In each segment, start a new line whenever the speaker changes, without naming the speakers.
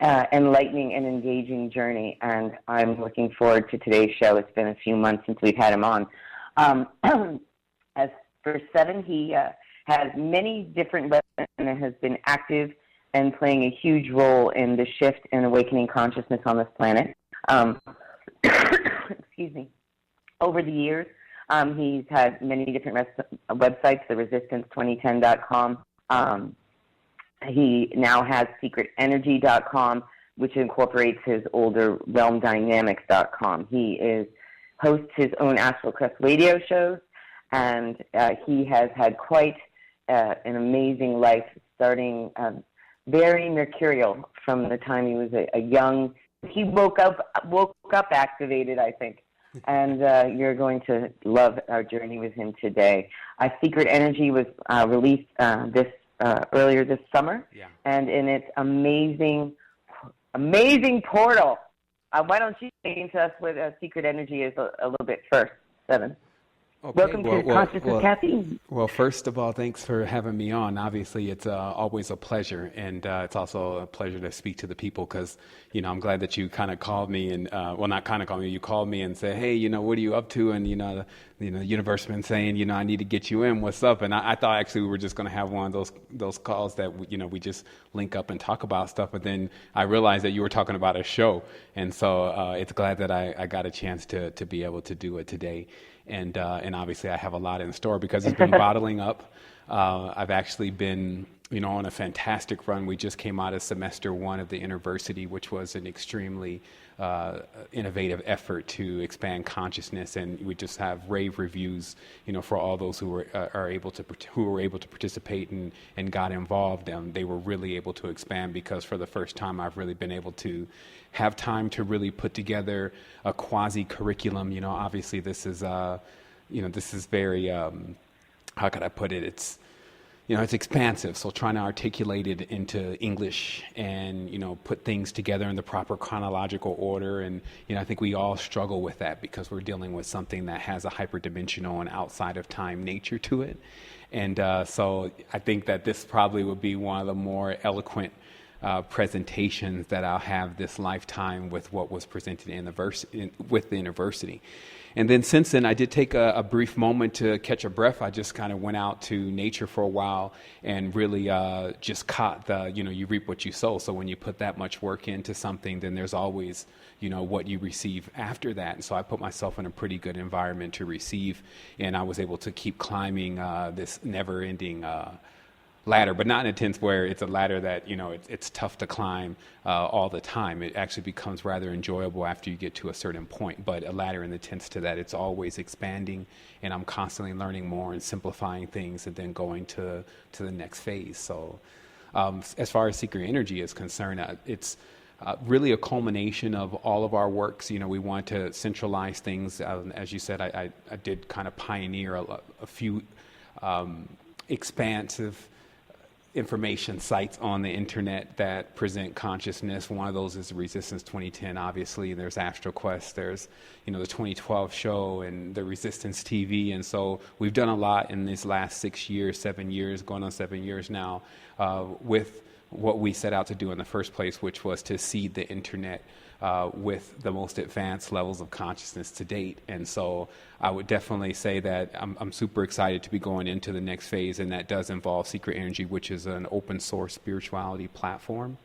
enlightening and engaging journey, and I'm looking forward to today's show. It's been a few months since we've had him on. As for Seven, he has many different lessons and has been active and playing a huge role in the shift and awakening consciousness on this planet. Excuse me. Over the years, he's had many different websites, theresistance2010.com. He now has secretenergy.com, which incorporates his older realmdynamics.com. He hosts his own Astral Quest radio shows, and he has had quite an amazing life, starting very mercurial from the time he was a young. He woke up activated, I think. And you're going to love our journey with him today. Secret Energy was released earlier this summer, and in its amazing portal. Why don't you get into us with Secret Energy is a little bit first, Seven?
Okay.
Welcome to Consciousness Caffeine.
Well, first of all, thanks for having me on. Obviously, it's always a pleasure, and it's also a pleasure to speak to the people because, I'm glad that you kind of called me and, not kind of called me, you called me and said, hey, what are you up to? And, the universe been saying, I need to get you in. What's up? And I thought actually we were just going to have one of those calls that, we just link up and talk about stuff. But then I realized that you were talking about a show. And so it's glad that I got a chance to be able to do it today. And obviously I have a lot in store because it's been bottling up. I've actually been, on a fantastic run. We just came out of semester 1 of the Innerversity, which was an extremely innovative effort to expand consciousness, and we just have rave reviews, for all those who were able to participate and got involved. They were really able to expand because for the first time I've really been able to have time to really put together a quasi curriculum. Obviously this is very how could I put it? It's expansive, so trying to articulate it into English and, put things together in the proper chronological order. And, I think we all struggle with that because we're dealing with something that has a hyperdimensional and outside of time nature to it. And so I think that this probably would be one of the more eloquent presentations that I'll have this lifetime with what was presented with the Innerversity. And then since then, I did take a brief moment to catch a breath. I just kind of went out to nature for a while and really just caught you reap what you sow. So when you put that much work into something, then there's always, what you receive after that. And so I put myself in a pretty good environment to receive, and I was able to keep climbing this never-ending ladder, but not in a sense where it's a ladder that, it's tough to climb all the time. It actually becomes rather enjoyable after you get to a certain point, but a ladder in the sense to that it's always expanding, and I'm constantly learning more and simplifying things and then going to the next phase. So as far as Secret Energy is concerned, it's really a culmination of all of our works. We want to centralize things. As you said, I did kind of pioneer a few expansive information sites on the internet that present consciousness. One of those is Resistance 2010, obviously. There's Astral Quest, there's the 2012 show and the Resistance TV. And so we've done a lot in these last 7 years, going on 7 years now, with what we set out to do in the first place, which was to seed the internet with the most advanced levels of consciousness to date. And so I would definitely say that I'm super excited to be going into the next phase, and that does involve Secret Energy, which is an open source spirituality platform.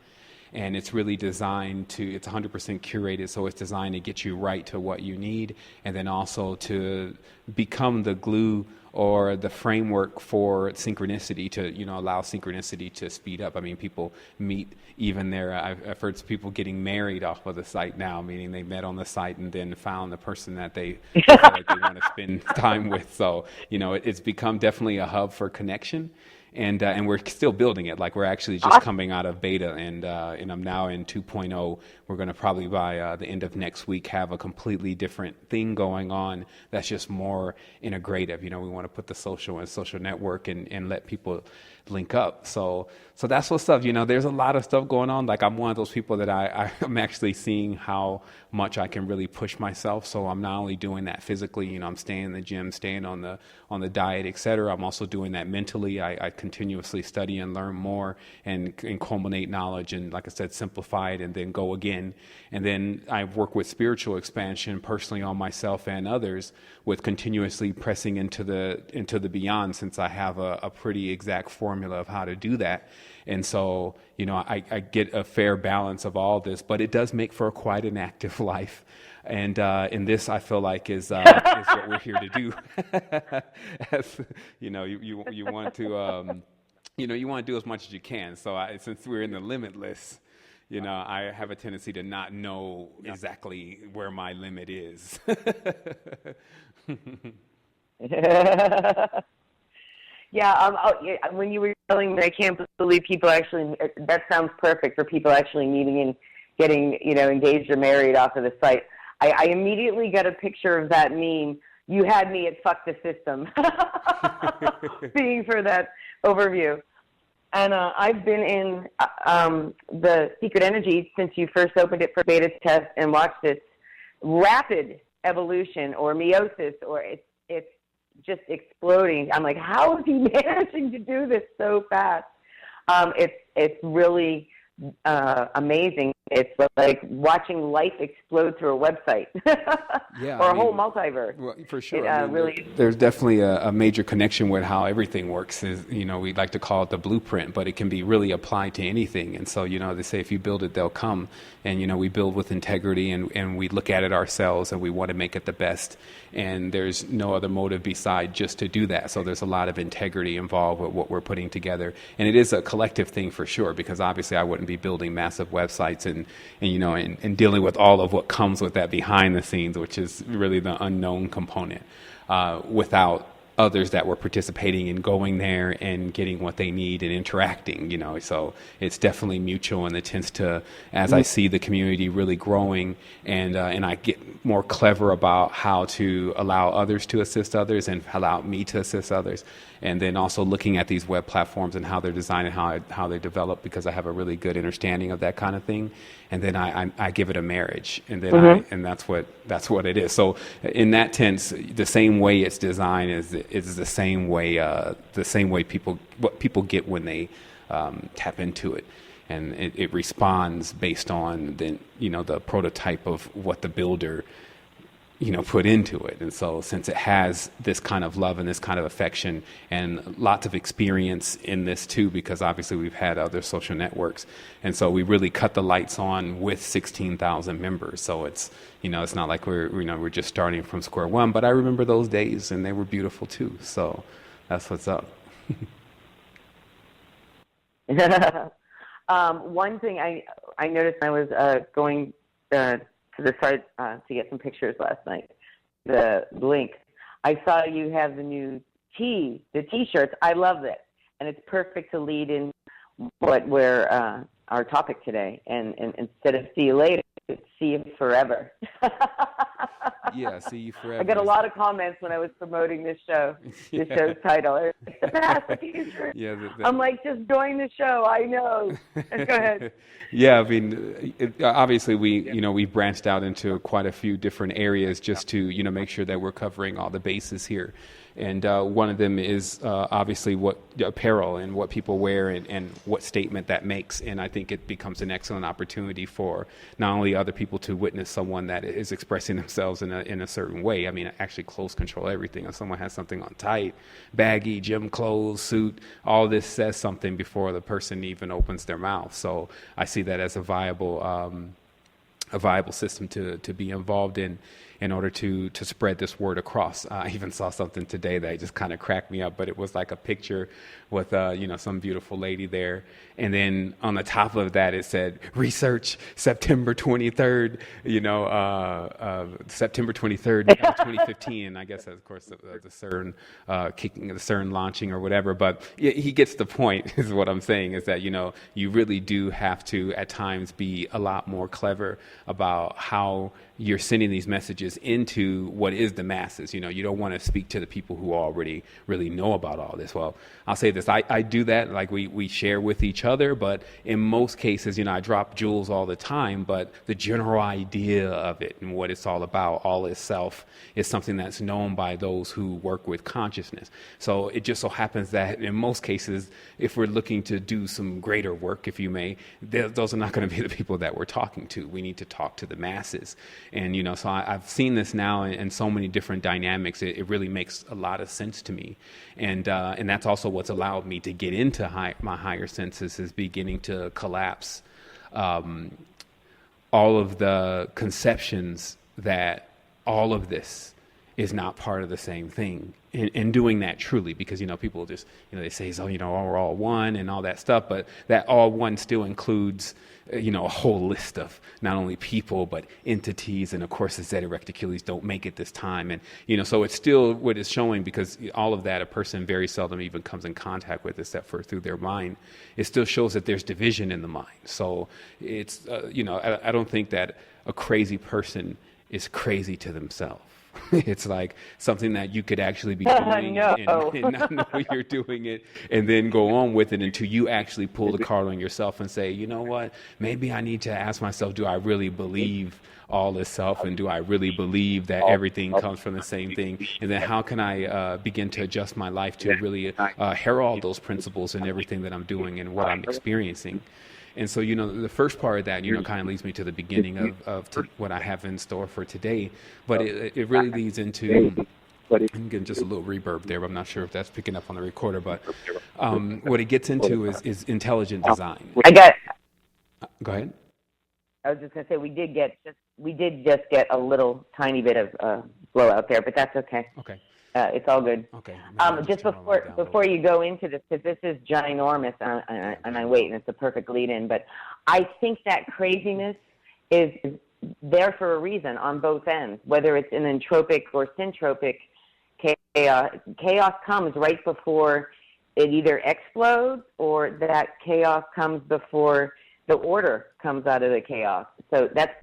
And it's really designed it's 100% curated, so it's designed to get you right to what you need, and then also to become the glue or the framework for synchronicity to, allow synchronicity to speed up. I mean, people meet even there. I've heard people getting married off of the site now, meaning they met on the site and then found the person that they feel like they want to spend time with. So, it's become definitely a hub for connection. And we're still building it. Like, we're actually just coming out of beta, and I'm now in 2.0. We're going to probably by the end of next week have a completely different thing going on that's just more integrative. We want to put the social network and let people link up. So that's what's up. There's a lot of stuff going on. Like, I'm one of those people that I'm actually seeing how much I can really push myself. So I'm not only doing that physically, I'm staying in the gym, staying on the diet, etc. I'm also doing that mentally. I continuously study and learn more and culminate knowledge and, like I said, simplify it and then go again. And then I work with spiritual expansion personally on myself and others with continuously pressing into the beyond, since I have a pretty exact formula of how to do that. And so, I get a fair balance of all this, but it does make for quite an active life. And this, I feel like, is what we're here to do. As, you want to, you want to do as much as you can. So since we're in the limitless, I have a tendency to not know exactly where my limit is.
When you were telling me, I can't believe people actually, that sounds perfect for people actually meeting and getting, engaged or married off of the site. I immediately got a picture of that meme. You had me at fuck the system, seeing for that overview. And I've been in the Secret Energy since you first opened it for beta test and watched its rapid evolution or meiosis, or it's just exploding. I'm like, how is he managing to do this so fast? It's really amazing. It's like watching life explode through a website or a whole multiverse.
Well, for sure. There's definitely a major connection with how everything works. Is we like to call it the blueprint, but it can be really applied to anything. And so they say if you build it, they'll come. And we build with integrity, and we look at it ourselves, and we want to make it the best. And there's no other motive beside just to do that. So there's a lot of integrity involved with what we're putting together, and it is a collective thing for sure. Because obviously, I wouldn't be building massive websites and dealing with all of what comes with that behind the scenes, which is really the unknown component, without others that were participating and going there and getting what they need and interacting, so it's definitely mutual, and it tends to, as I see the community really growing and I get more clever about how to allow others to assist others and allow me to assist others. And then also looking at these web platforms and how they're designed and how they develop, because I have a really good understanding of that kind of thing. And then I give it a marriage, and then and that's what it is. So in that sense, the same way it's designed is the same way people get when they tap into it, and it responds based on the prototype of what the builder put into it. And so since it has this kind of love and this kind of affection and lots of experience in this too, because obviously we've had other social networks, and so we really cut the lights on with 16,000 members. So it's it's not like we're just starting from square one, but I remember those days, and they were beautiful too. So that's what's up.
One thing I noticed when I was going to the site to get some pictures last night, the link, I saw you have the new the T-shirts. I love it, and it's perfect to lead in where our topic today. And instead of see you later, it's see you forever.
Yeah, see you forever.
I got a lot of comments when I was promoting this show, the show's title. It's the past, the future. Yeah, I'm like, just join the show. I know. Go ahead.
Yeah, I mean, obviously we branched out into quite a few different areas just to make sure that we're covering all the bases here. And one of them is obviously what apparel and what people wear and what statement that makes. And I think it becomes an excellent opportunity for not only other people to witness someone that is expressing themselves in a certain way. I mean, actually clothes control everything. If someone has something on tight, baggy, gym clothes, suit, all this says something before the person even opens their mouth. So I see that as a viable system to be involved in order to spread this word across. I even saw something today that just kind of cracked me up, but it was like a picture with some beautiful lady there, and then on the top of that it said research September 23rd, September 23rd, 2015. And I guess of course the CERN kicking the CERN launching or whatever, but he gets the point. Is what I'm saying is that you really do have to at times be a lot more clever about how you're sending these messages into what is the masses. You know, you don't want to speak to the people who already really know about all this. Well, I'll say this, I do that, like we share with each other, but in most cases, you know, I drop jewels all the time, but the general idea of it and what it's all about, all itself, is something that's known by those who work with consciousness. So it just so happens that in most cases, if we're looking to do some greater work, if you may, those are not going to be the people that we're talking to. We need to talk to the masses. And, you know, so I've seen this now in so many different dynamics. It really makes a lot of sense to me. And that's also what's allowed me to get into my higher senses, is beginning to collapse all of the conceptions that all of this is not part of the same thing, and doing that truly, because, you know, people just, you know, they say, oh, you know, we're all one and all that stuff, but that all one still includes, you know, a whole list of not only people, but entities. And of course, the Zeta Recticules don't make it this time. And, you know, so it's still what it's showing, because all of that a person very seldom even comes in contact with except for through their mind. It still shows that there's division in the mind. So it's, you know, I don't think that a crazy person is crazy to themselves. It's like something that you could actually be doing
No.
and not know you're doing it, and then go on with it until you actually pull the card on yourself and say, you know what, maybe I need to ask myself, do I really believe all this self, and do I really believe that everything comes from the same thing? And then how can I begin to adjust my life to really herald those principles in everything that I'm doing and what I'm experiencing? And so, you know, the first part of that, you know, kind of leads me to the beginning of what I have in store for today. But it really leads into, I'm getting just a little reverb there, but I'm not sure if that's picking up on the recorder. But what it gets into is intelligent design. Go ahead.
I was just going to say we did just get a little tiny bit of blowout there, but that's okay.
Okay.
It's all good.
Okay.
Just before you go into this, because this is ginormous, and I wait, and it's a perfect lead-in, but I think that craziness is there for a reason on both ends, whether it's an entropic or syntropic chaos. Chaos comes right before it either explodes, or that chaos comes before the order comes out of the chaos. So that's,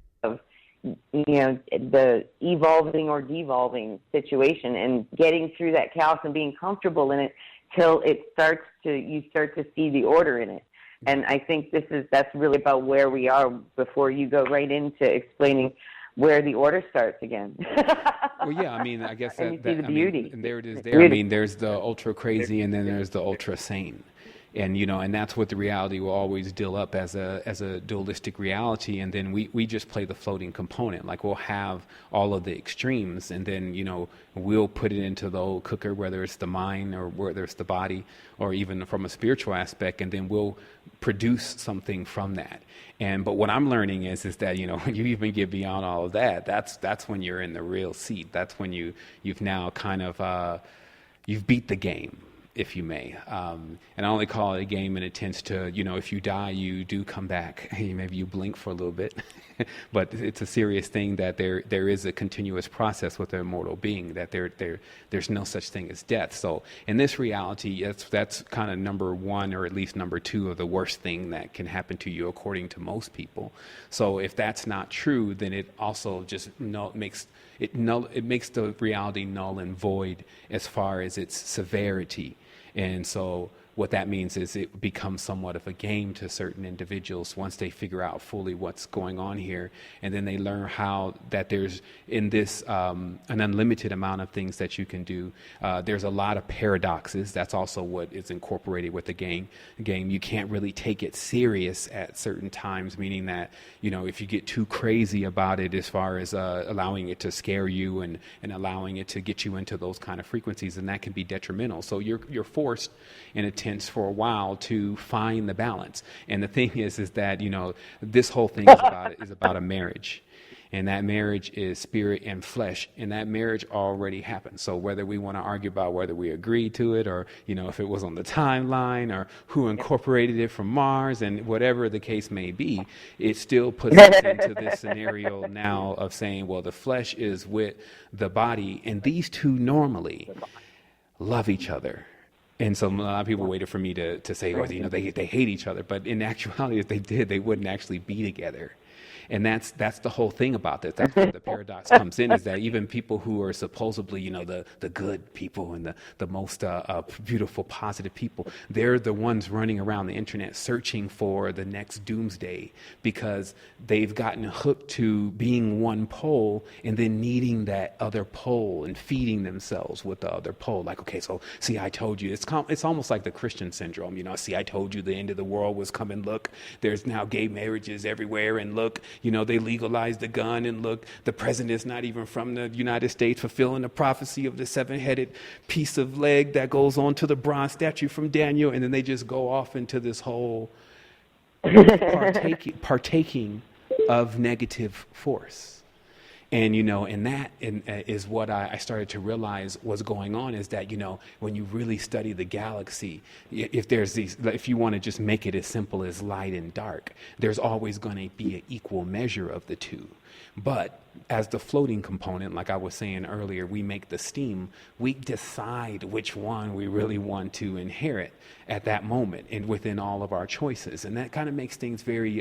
you know, the evolving or devolving situation, and getting through that chaos and being comfortable in it till you start to see the order in it. And I think that's really about where we are before you go right into explaining where the order starts again.
Well, yeah, I mean, I guess
and you see the beauty.
and there it is there. I mean, there's the ultra crazy, and then there's the ultra sane. And, you know, and that's what the reality will always deal up as a dualistic reality. And then we just play the floating component. Like, we'll have all of the extremes, and then, you know, we'll put it into the old cooker, whether it's the mind or whether it's the body, or even from a spiritual aspect, and then we'll produce something from that. But what I'm learning is that, you know, when you even get beyond all of that, that's when you're in the real seat. That's when you've now kind of you've beat the game, if you may. And I only call it a game, and it tends to, you know, if you die, you do come back. Maybe you blink for a little bit, but it's a serious thing that there is a continuous process with an immortal being, that there's no such thing as death. So in this reality, that's kind of number one, or at least number two, of the worst thing that can happen to you, according to most people. So if that's not true, then it also just makes the reality null and void as far as its severity. And so what that means is it becomes somewhat of a game to certain individuals once they figure out fully what's going on here. And then they learn how that there's in this an unlimited amount of things that you can do. There's a lot of paradoxes. That's also what is incorporated with the game. You can't really take it serious at certain times, meaning that, you know, if you get too crazy about it as far as allowing it to scare you and allowing it to get you into those kind of frequencies, then that can be detrimental. So you're forced in a tense for a while to find the balance. And the thing is that, you know, this whole thing is about a marriage. And that marriage is spirit and flesh, and that marriage already happened. So whether we want to argue about whether we agree to it, or, you know, if it was on the timeline, or who incorporated it from Mars, and whatever the case may be, it still puts us into this scenario now of saying, well, the flesh is with the body, and these two normally love each other. And so a lot of people waited for me to say, well, you know, they hate each other. But in actuality, if they did, they wouldn't actually be together. And that's the whole thing about this. That's where the paradox comes in, is that even people who are supposedly, the good people and the most beautiful, positive people, they're the ones running around the internet searching for the next doomsday, because they've gotten hooked to being one pole and then needing that other pole and feeding themselves with the other pole. Like, okay, so see, I told you. It's almost like the Christian syndrome. See, I told you the end of the world was coming. Look, there's now gay marriages everywhere, and look, they legalized the gun, and look, the president's not even from the United States, fulfilling the prophecy of the seven-headed piece of leg that goes on to the bronze statue from Daniel. And then they just go off into this whole partaking of negative force. And, and that is what I started to realize was going on, is that, when you really study the galaxy, if you want to just make it as simple as light and dark, there's always going to be an equal measure of the two. But as the floating component, like I was saying earlier, we make the steam, we decide which one we really want to inherit at that moment and within all of our choices. And that kind of makes things very,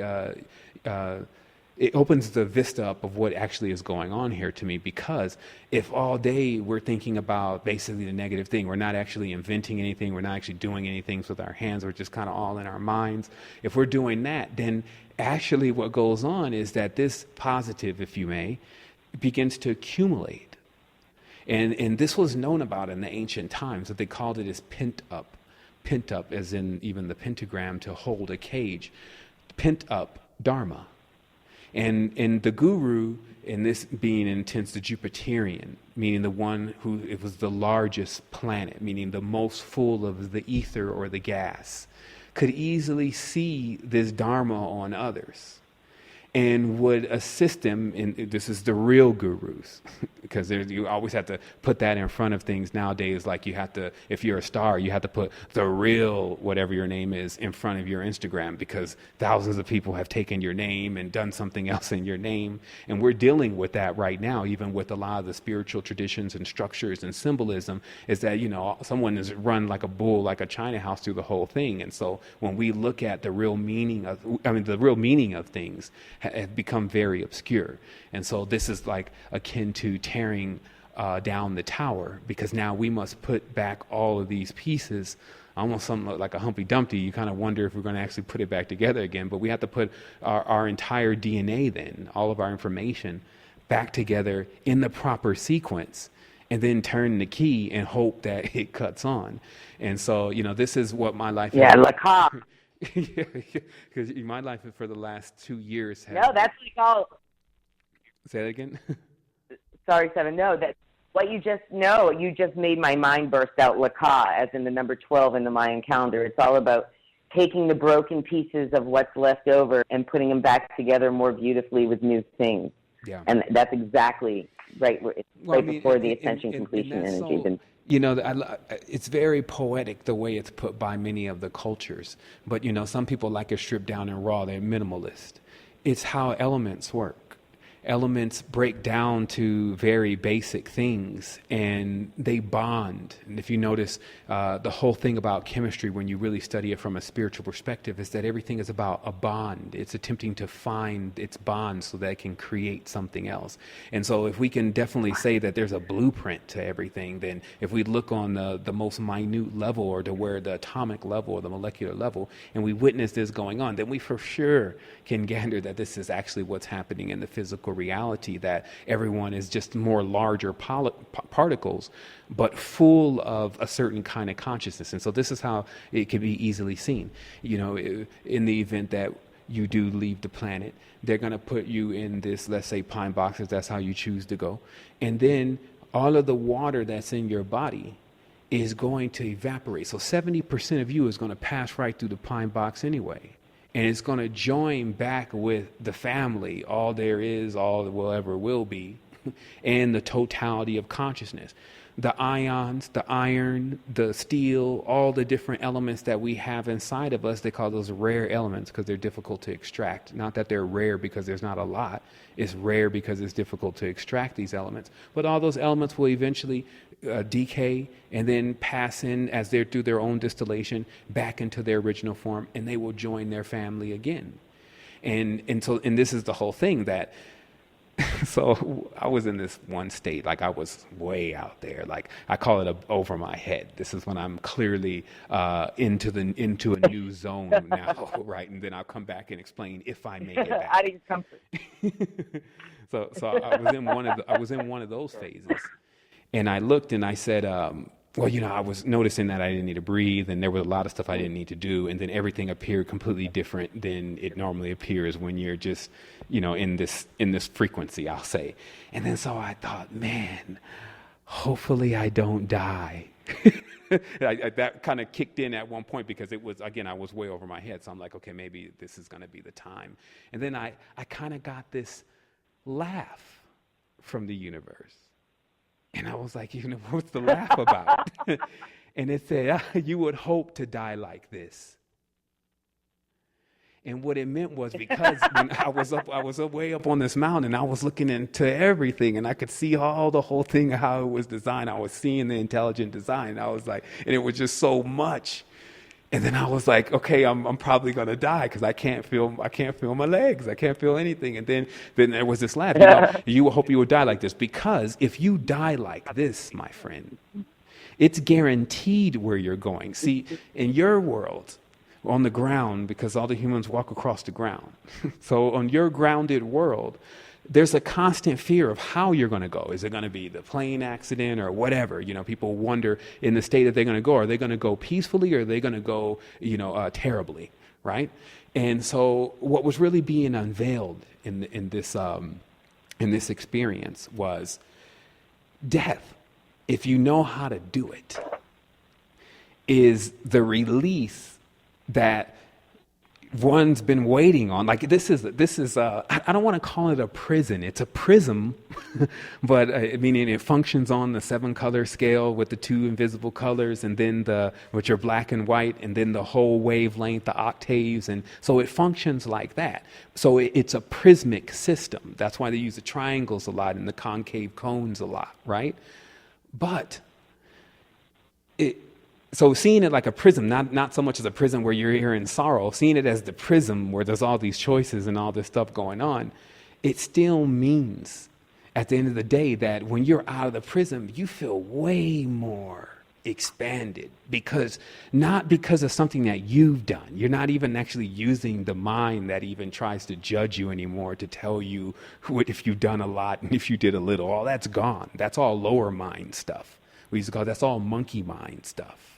it opens the vista up of what actually is going on here to me, because if all day we're thinking about basically the negative thing, we're not actually inventing anything, we're not actually doing anything with our hands, we're just kind of all in our minds. If we're doing that, then actually what goes on is that this positive, if you may, begins to accumulate. And this was known about in the ancient times, that they called it as pent up as in even the pentagram, to hold a cage, pent up dharma. And the guru, in this being intense, the Jupiterian, meaning the one who, it was the largest planet, meaning the most full of the ether or the gas, could easily see this dharma on others and would assist them in, this is the real gurus, because you always have to put that in front of things nowadays. Like you have to, if you're a star, you have to put the real whatever your name is in front of your Instagram, because thousands of people have taken your name and done something else in your name. And we're dealing with that right now, even with a lot of the spiritual traditions and structures and symbolism, is that, someone is run like a bull, like a China house through the whole thing. And so when we look at the real meaning of things, have become very obscure. And so this is like akin to tearing down the tower, because now we must put back all of these pieces, almost something like a Humpty Dumpty. You kind of wonder if we're going to actually put it back together again, but we have to put our entire DNA then, all of our information, back together in the proper sequence, and then turn the key and hope that it cuts on. And so, this is what my life is.
Yeah, Lacan.
Because my life for the last 2 years has...
No, that's like all...
Say that again?
Sorry, Seven. No, that's what you just know. You just made my mind burst out. Laka, as in the number 12 in the Mayan calendar. It's all about taking the broken pieces of what's left over and putting them back together more beautifully with new things.
Yeah.
And that's exactly right. Before the ascension completion energy.
So, it's very poetic the way it's put by many of the cultures. But, some people like it stripped down and raw. They're minimalist. It's how elements work. Elements break down to very basic things, and they bond. And if you notice, the whole thing about chemistry, when you really study it from a spiritual perspective, is that everything is about a bond. It's attempting to find its bond so that it can create something else. And so if we can definitely say that there's a blueprint to everything, then if we look on the most minute level, or to where the atomic level or the molecular level, and we witness this going on, then we for sure can gather that this is actually what's happening in the physical reality, that everyone is just more larger particles, but full of a certain kind of consciousness. And so this is how it can be easily seen. In the event that you do leave the planet, they're going to put you in this, let's say, pine box, if that's how you choose to go. And then all of the water that's in your body is going to evaporate. So 70% of you is going to pass right through the pine box anyway. And it's going to join back with the family, all there is, all that will ever will be, and the totality of consciousness. The ions, the iron, the steel, all the different elements that we have inside of us, they call those rare elements because they're difficult to extract. Not that they're rare because there's not a lot. It's rare because it's difficult to extract these elements. But all those elements will eventually decay and then pass in, as they're through their own distillation, back into their original form, and they will join their family again. And this is the whole thing that so I was in this one state, like I was way out there. Like I call it over my head. This is when I'm clearly into a new zone now, right? And then I'll come back and explain if I make it back.
Adding comfort.
So I was in one of those phases, and I looked and I said, well, I was noticing that I didn't need to breathe, and there was a lot of stuff I didn't need to do, and then everything appeared completely different than it normally appears when you're just, in this frequency, I'll say. And then so I thought, man, hopefully I don't die. That kind of kicked in at one point because it was, again, I was way over my head. So I'm like, okay, maybe this is going to be the time. And then I kind of got this laugh from the universe. And I was like, what's the laugh about? And it said, you would hope to die like this. And what it meant was because when I was way up on this mountain, and I was looking into everything, and I could see the whole thing, how it was designed. I was seeing the intelligent design. And I was like, and it was just so much. And then I was like, okay, I'm probably gonna die because I can't feel my legs. I can't feel anything. And then there was this laugh. You hope you would die like this, because if you die like this, my friend, it's guaranteed where you're going. See, in your world, on the ground, because all the humans walk across the ground. So on your grounded world, there's a constant fear of how you're going to go. Is it going to be the plane accident or whatever? People wonder in the state that they're going to go. Are they going to go peacefully, or are they going to go, terribly, right? And so what was really being unveiled in this experience was death, if you know how to do it, is the release that one's been waiting on. Like this is I don't want to call it a prison. It's a prism, but meaning it functions on the 7-color scale with the 2 invisible colors, and then which are black and white, and then the whole wavelength, the octaves, and so it functions like that. So it's a prismic system. That's why they use the triangles a lot and the concave cones a lot, right? But so seeing it like a prism, not so much as a prism where you're here in sorrow, seeing it as the prism where there's all these choices and all this stuff going on, it still means at the end of the day that when you're out of the prism, you feel way more expanded, not because of something that you've done. You're not even actually using the mind that even tries to judge you anymore to tell you if you've done a lot and if you did a little. All that's gone. That's all lower mind stuff. We used to call that's all monkey mind stuff.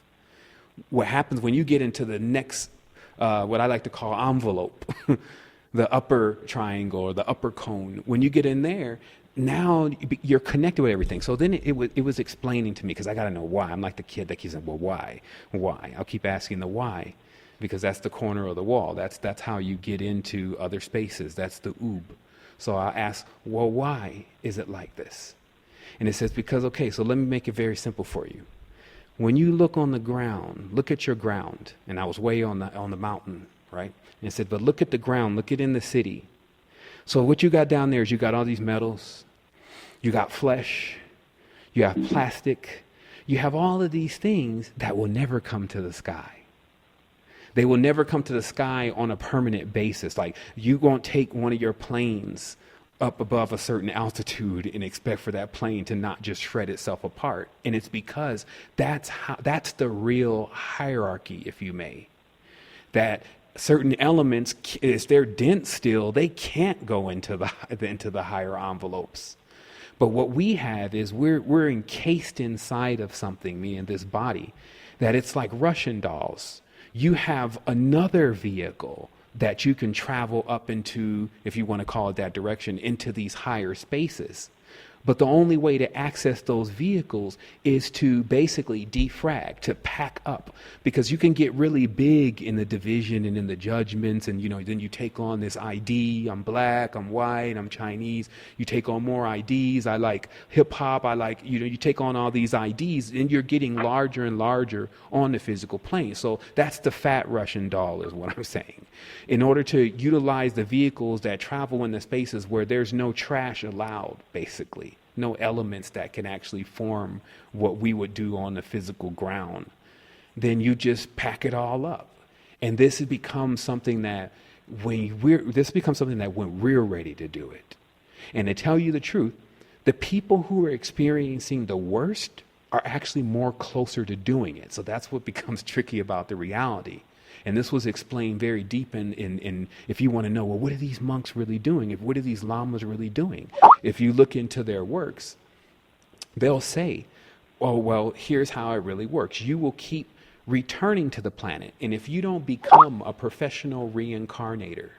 What happens when you get into the next, what I like to call envelope, the upper triangle or the upper cone, when you get in there, now you're connected with everything. So then it was explaining to me, because I got to know why. I'm like the kid that keeps saying, well, why? Why? I'll keep asking the why, because that's the corner of the wall. That's how you get into other spaces. That's the oob. So I ask, well, why is it like this? And it says, because, okay, so let me make it very simple for you. When you look on the ground, look at your ground. And I was way on the mountain, right? And it said, but look at the ground, look at in the city. So what you got down there is you got all these metals, you got flesh, you have plastic, you have all of these things that will never come to the sky. They will never come to the sky on a permanent basis. Like you won't take one of your planes up above a certain altitude and expect for that plane to not just shred itself apart. And it's because that's the real hierarchy, if you may. That certain elements, if they're dense still, they can't go into the higher envelopes. But what we have is we're encased inside of something, me and this body, that it's like Russian dolls. You have another vehicle that you can travel up into, if you want to call it that direction, into these higher spaces. But the only way to access those vehicles is to basically defrag, to pack up, because you can get really big in the division and in the judgments, and then you take on this ID. I'm black, I'm white, I'm Chinese. You take on more IDs. I like hip hop. I like you take on all these IDs, and you're getting larger and larger on the physical plane. So that's the fat Russian doll, is what I'm saying. In order to utilize the vehicles that travel in the spaces where there's no trash allowed, basically. No elements that can actually form what we would do on the physical ground, then you just pack it all up. And this has become something that this becomes something that when we're ready to do it. And to tell you the truth, the people who are experiencing the worst are actually more closer to doing it. So that's what becomes tricky about the reality. And this was explained very deep in if you want to know, well, what are these monks really doing? What are these lamas really doing? If you look into their works, they'll say, oh, well, here's how it really works. You will keep returning to the planet. And if you don't become a professional reincarnator,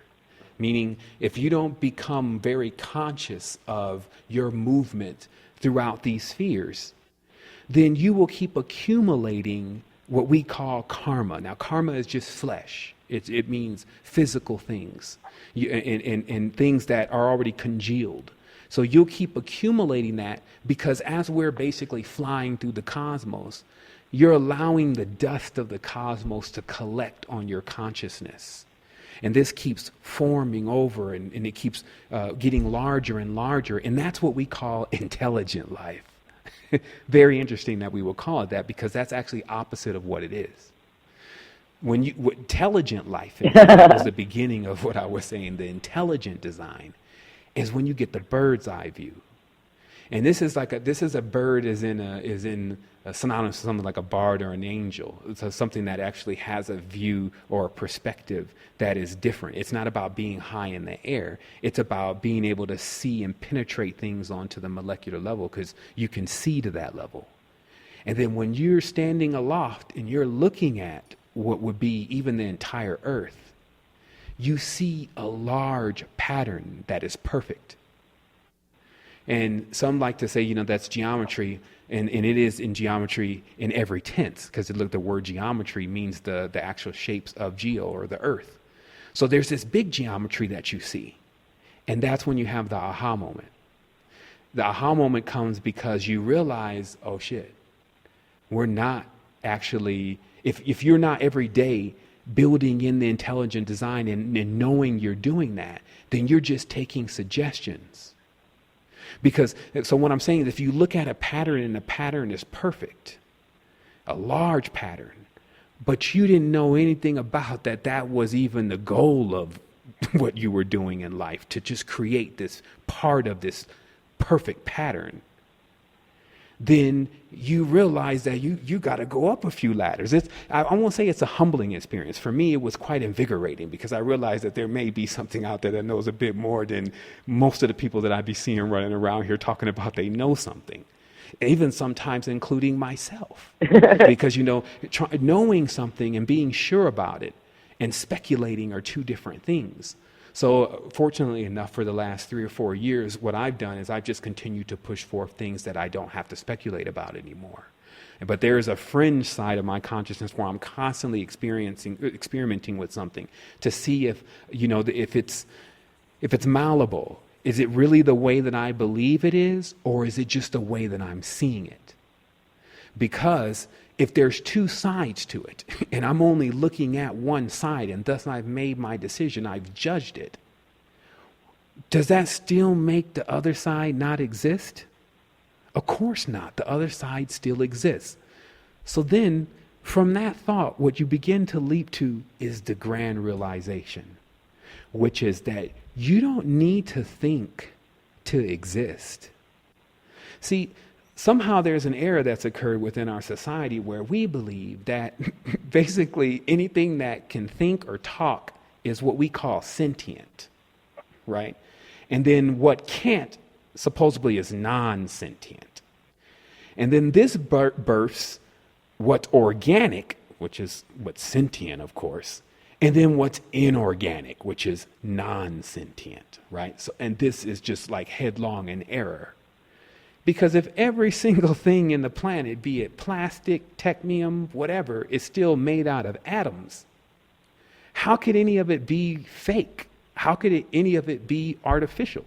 meaning if you don't become very conscious of your movement throughout these spheres, then you will keep accumulating what we call karma. Now, karma is just flesh. It means physical things and things that are already congealed. So you'll keep accumulating that because as we're basically flying through the cosmos, you're allowing the dust of the cosmos to collect on your consciousness. And this keeps forming over and it keeps getting larger and larger. And that's what we call intelligent life. Very interesting that we will call it that because that's actually opposite of what it is. What intelligent life is, that was the beginning of what I was saying, the intelligent design, is when you get the bird's eye view. And this is a bird is in a synonymous to something like a bard or an angel. It's something that actually has a view or a perspective that is different. It's not about being high in the air. It's about being able to see and penetrate things onto the molecular level because you can see to that level. And then when you're standing aloft and you're looking at what would be even the entire earth, you see a large pattern that is perfect. And some like to say, that's geometry, and it is in geometry in every tense, because the word geometry means the actual shapes of geo, or the earth. So there's this big geometry that you see, and that's when you have the aha moment. The aha moment comes because you realize, oh shit, we're not actually, if you're not every day building in the intelligent design and knowing you're doing that, then you're just taking suggestions. So what I'm saying is if you look at a pattern and the pattern is perfect, a large pattern, but you didn't know anything about that was even the goal of what you were doing in life, to just create this part of this perfect pattern, then you realize that you got to go up a few ladders. I won't say it's a humbling experience. For me, it was quite invigorating because I realized that there may be something out there that knows a bit more than most of the people that I'd be seeing running around here talking about they know something. Even sometimes including myself. Because, knowing something and being sure about it and speculating are two different things. So fortunately enough, for the last 3 or 4 years, what I've done is I've just continued to push forth things that I don't have to speculate about anymore. But there is a fringe side of my consciousness where I'm constantly experimenting with something to see if it's malleable. Is it really the way that I believe it is, or is it just the way that I'm seeing it? Because if there's two sides to it, and I'm only looking at one side, and thus I've made my decision, I've judged it, does that still make the other side not exist? Of course not. The other side still exists. So then, from that thought, what you begin to leap to is the grand realization, which is that you don't need to think to exist. See, somehow there's an error that's occurred within our society where we believe that basically anything that can think or talk is what we call sentient, right? And then what can't supposedly is non-sentient. And then this births what's organic, which is what's sentient, of course, and then what's inorganic, which is non-sentient, right? So, and this is just like headlong in error. Because if every single thing in the planet, be it plastic, technium, whatever, is still made out of atoms, how could any of it be fake? How could any of it be artificial?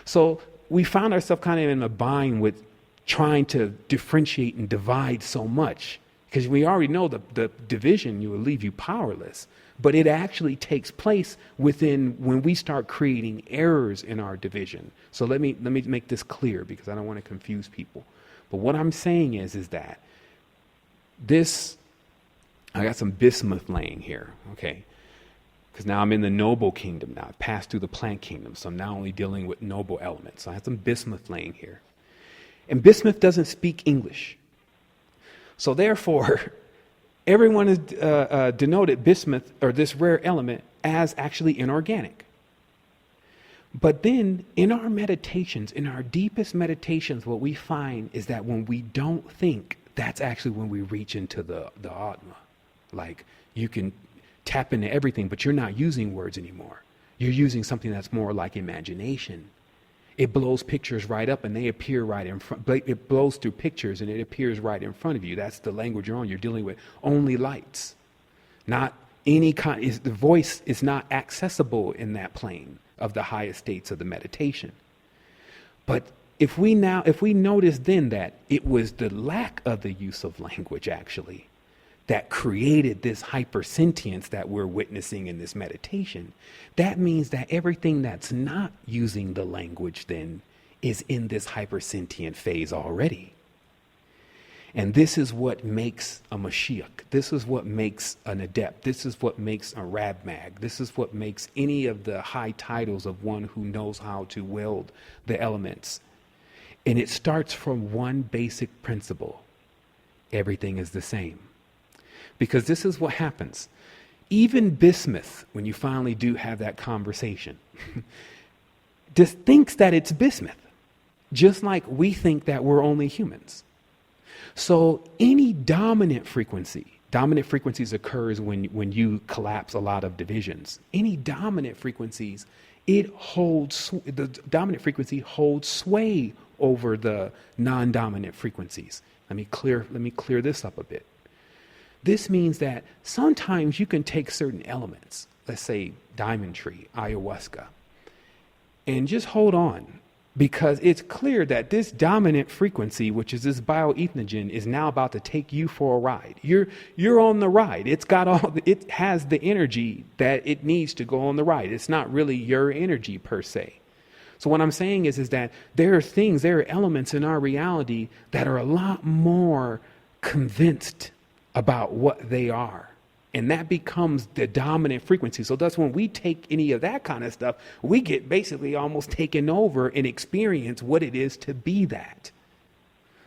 So we found ourselves kind of in a bind with trying to differentiate and divide so much. Because we already know the division will leave you powerless. But it actually takes place when we start creating errors in our division. So let me make this clear because I don't want to confuse people. But what I'm saying is that I got some bismuth laying here, okay? because now I'm in the noble kingdom now. I've passed through the plant kingdom, so I'm now only dealing with noble elements. So I have some bismuth laying here. And bismuth doesn't speak English. So therefore, everyone has denoted bismuth, or this rare element, as actually inorganic. But then in our meditations, in our deepest meditations, what we find is that when we don't think, that's actually when we reach into the Atma. Like, you can tap into everything, but you're not using words anymore. You're using something that's more like imagination. It blows pictures right up and they appear right in front. It blows through pictures and it appears right in front of you. That's the language you're on. You're dealing with only lights. Not any kind, the voice is not accessible in that plane of the highest states of the meditation. But if we notice then that it was the lack of the use of language actually that created this hypersentience that we're witnessing in this meditation, that means that everything that's not using the language then is in this hypersentient phase already. And this is what makes a Mashiach. This is what makes an adept. This is what makes a Rabmag. This is what makes any of the high titles of one who knows how to wield the elements. And it starts from one basic principle. Everything is the same. Because this is what happens. Even bismuth, when you finally do have that conversation, just thinks that it's bismuth, just like we think that we're only humans. So any dominant frequencies occurs when you collapse a lot of divisions. Any dominant frequencies, the dominant frequency holds sway over the non-dominant frequencies. Let me clear this up a bit. This means that sometimes you can take certain elements, let's say diamond tree, ayahuasca, and just hold on, because it's clear that this dominant frequency, which is this bioethnogen, is now about to take you for a ride. You're on the ride. It has the energy that it needs to go on the ride. It's not really your energy per se. So what I'm saying is that there are elements in our reality that are a lot more convinced about what they are. And that becomes the dominant frequency. So thus when we take any of that kind of stuff, we get basically almost taken over and experience what it is to be that.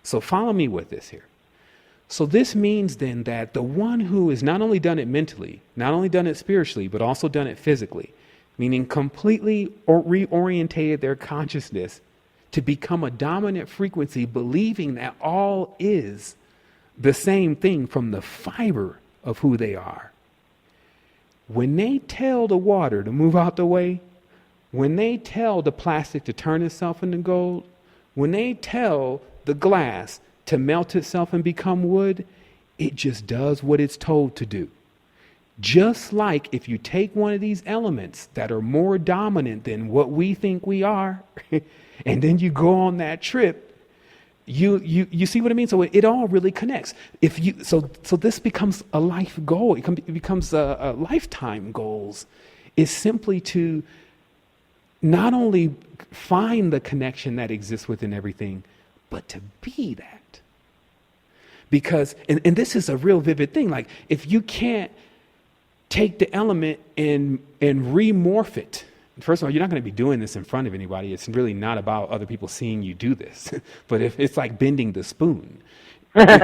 So follow me with this here. So this means then that the one who has not only done it mentally, not only done it spiritually, but also done it physically, meaning completely reorientated their consciousness to become a dominant frequency, believing that all is the same thing from the fiber of who they are. When they tell the water to move out the way, when they tell the plastic to turn itself into gold, when they tell the glass to melt itself and become wood, it just does what it's told to do. Just like if you take one of these elements that are more dominant than what we think we are, and then you go on that trip, you see what I mean? So it all really connects. So this becomes a life goal. It becomes a lifetime goals. Is simply to not only find the connection that exists within everything, but to be that. Because and this is a real vivid thing. Like if you can't take the element and remorph it. First of all, you're not going to be doing this in front of anybody. It's really not about other people seeing you do this. But if it's like bending the spoon.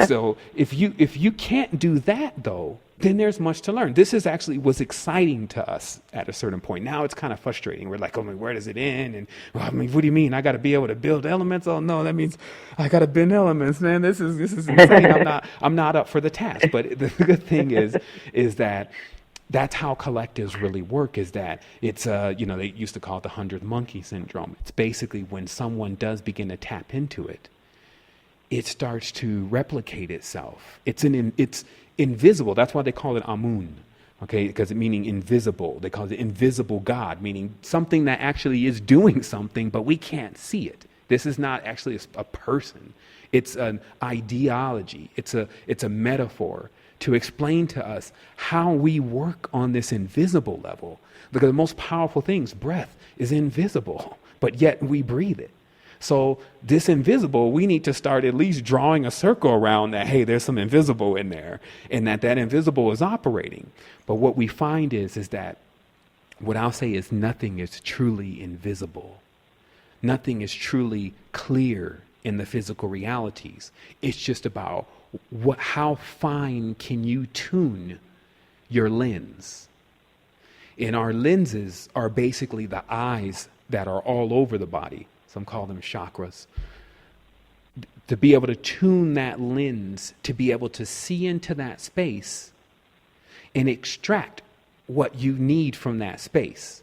So if you can't do that though, then there's much to learn. This was exciting to us at a certain point. Now it's kind of frustrating. We're like, oh, where does it end? And what do you mean? I got to be able to build elements? Oh no, that means I got to bend elements, man. This is insane. I'm not up for the task. But the good thing is that that's how collectives really work, is that it's, they used to call it the 100th monkey syndrome. It's basically when someone does begin to tap into it, it starts to replicate itself. It's invisible. That's why they call it Amun, okay? Because it meaning invisible. They call it invisible God, meaning something that actually is doing something, but we can't see it. This is not actually a person. It's an ideology. It's a metaphor to explain to us how we work on this invisible level. Because the most powerful things, breath, is invisible, but yet we breathe it. So this invisible, we need to start at least drawing a circle around that, hey, there's some invisible in there, and that invisible is operating. But what we find is that what I'll say is nothing is truly invisible. Nothing is truly clear in the physical realities. It's just about how fine can you tune your lens. And our lenses are basically the eyes that are all over the body. Some call them chakras. To be able to tune that lens, to be able to see into that space and extract what you need from that space.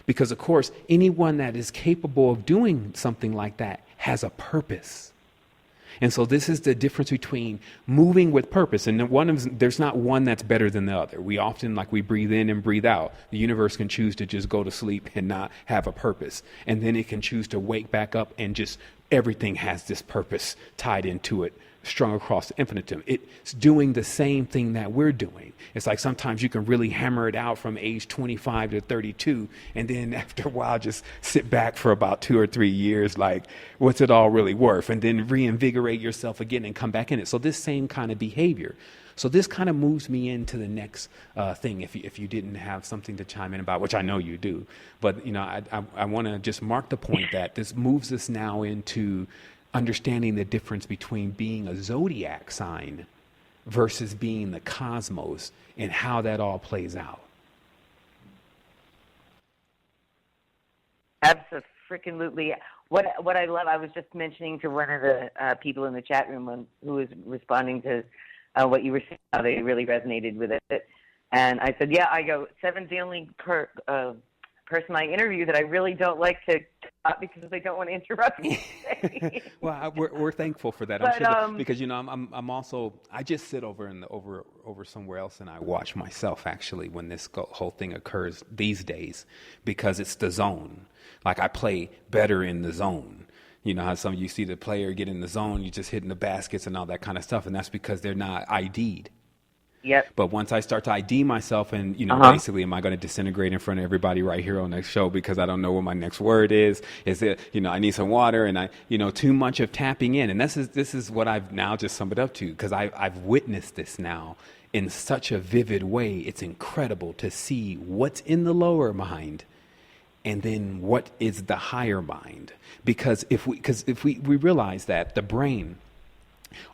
Because, of course, anyone that is capable of doing something like that has a purpose. And so this is the difference between moving with purpose. And there's not one that's better than the other. We often, like we breathe in and breathe out. The universe can choose to just go to sleep and not have a purpose. And then it can choose to wake back up and just everything has this purpose tied into it, strung across the infinitum. It's doing the same thing that we're doing. It's like sometimes you can really hammer it out from age 25 to 32, and then after a while just sit back for about 2 or 3 years, like, what's it all really worth? And then reinvigorate yourself again and come back in it. So this same kind of behavior. So this kind of moves me into the next thing, if you didn't have something to chime in about, which I know you do. But, I want to just mark the point that this moves us now into understanding the difference between being a zodiac sign versus being the cosmos and how that all plays out.
Absolutely. What I love, I was just mentioning to one of the people in the chat room who was responding to what you were saying, how they really resonated with it. And I said, Seven's the only person I interview that I really don't like to talk because they don't want to interrupt me.
Well, we're thankful for that. I'm sure because I'm also I just sit over over somewhere else and I watch myself actually when this whole thing occurs these days because it's the zone. Like I play better in the zone. You know how some of you see the player get in the zone, you just hitting the baskets and all that kind of stuff, and that's because they're not ID'd.
Yep.
But once I start to ID myself and, basically, am I going to disintegrate in front of everybody right here on the show because I don't know what my next word is? Is it, I need some water and too much of tapping in. And this is what I've now just summed it up to because I've witnessed this now in such a vivid way. It's incredible to see what's in the lower mind and then what is the higher mind. Because if we realize that the brain,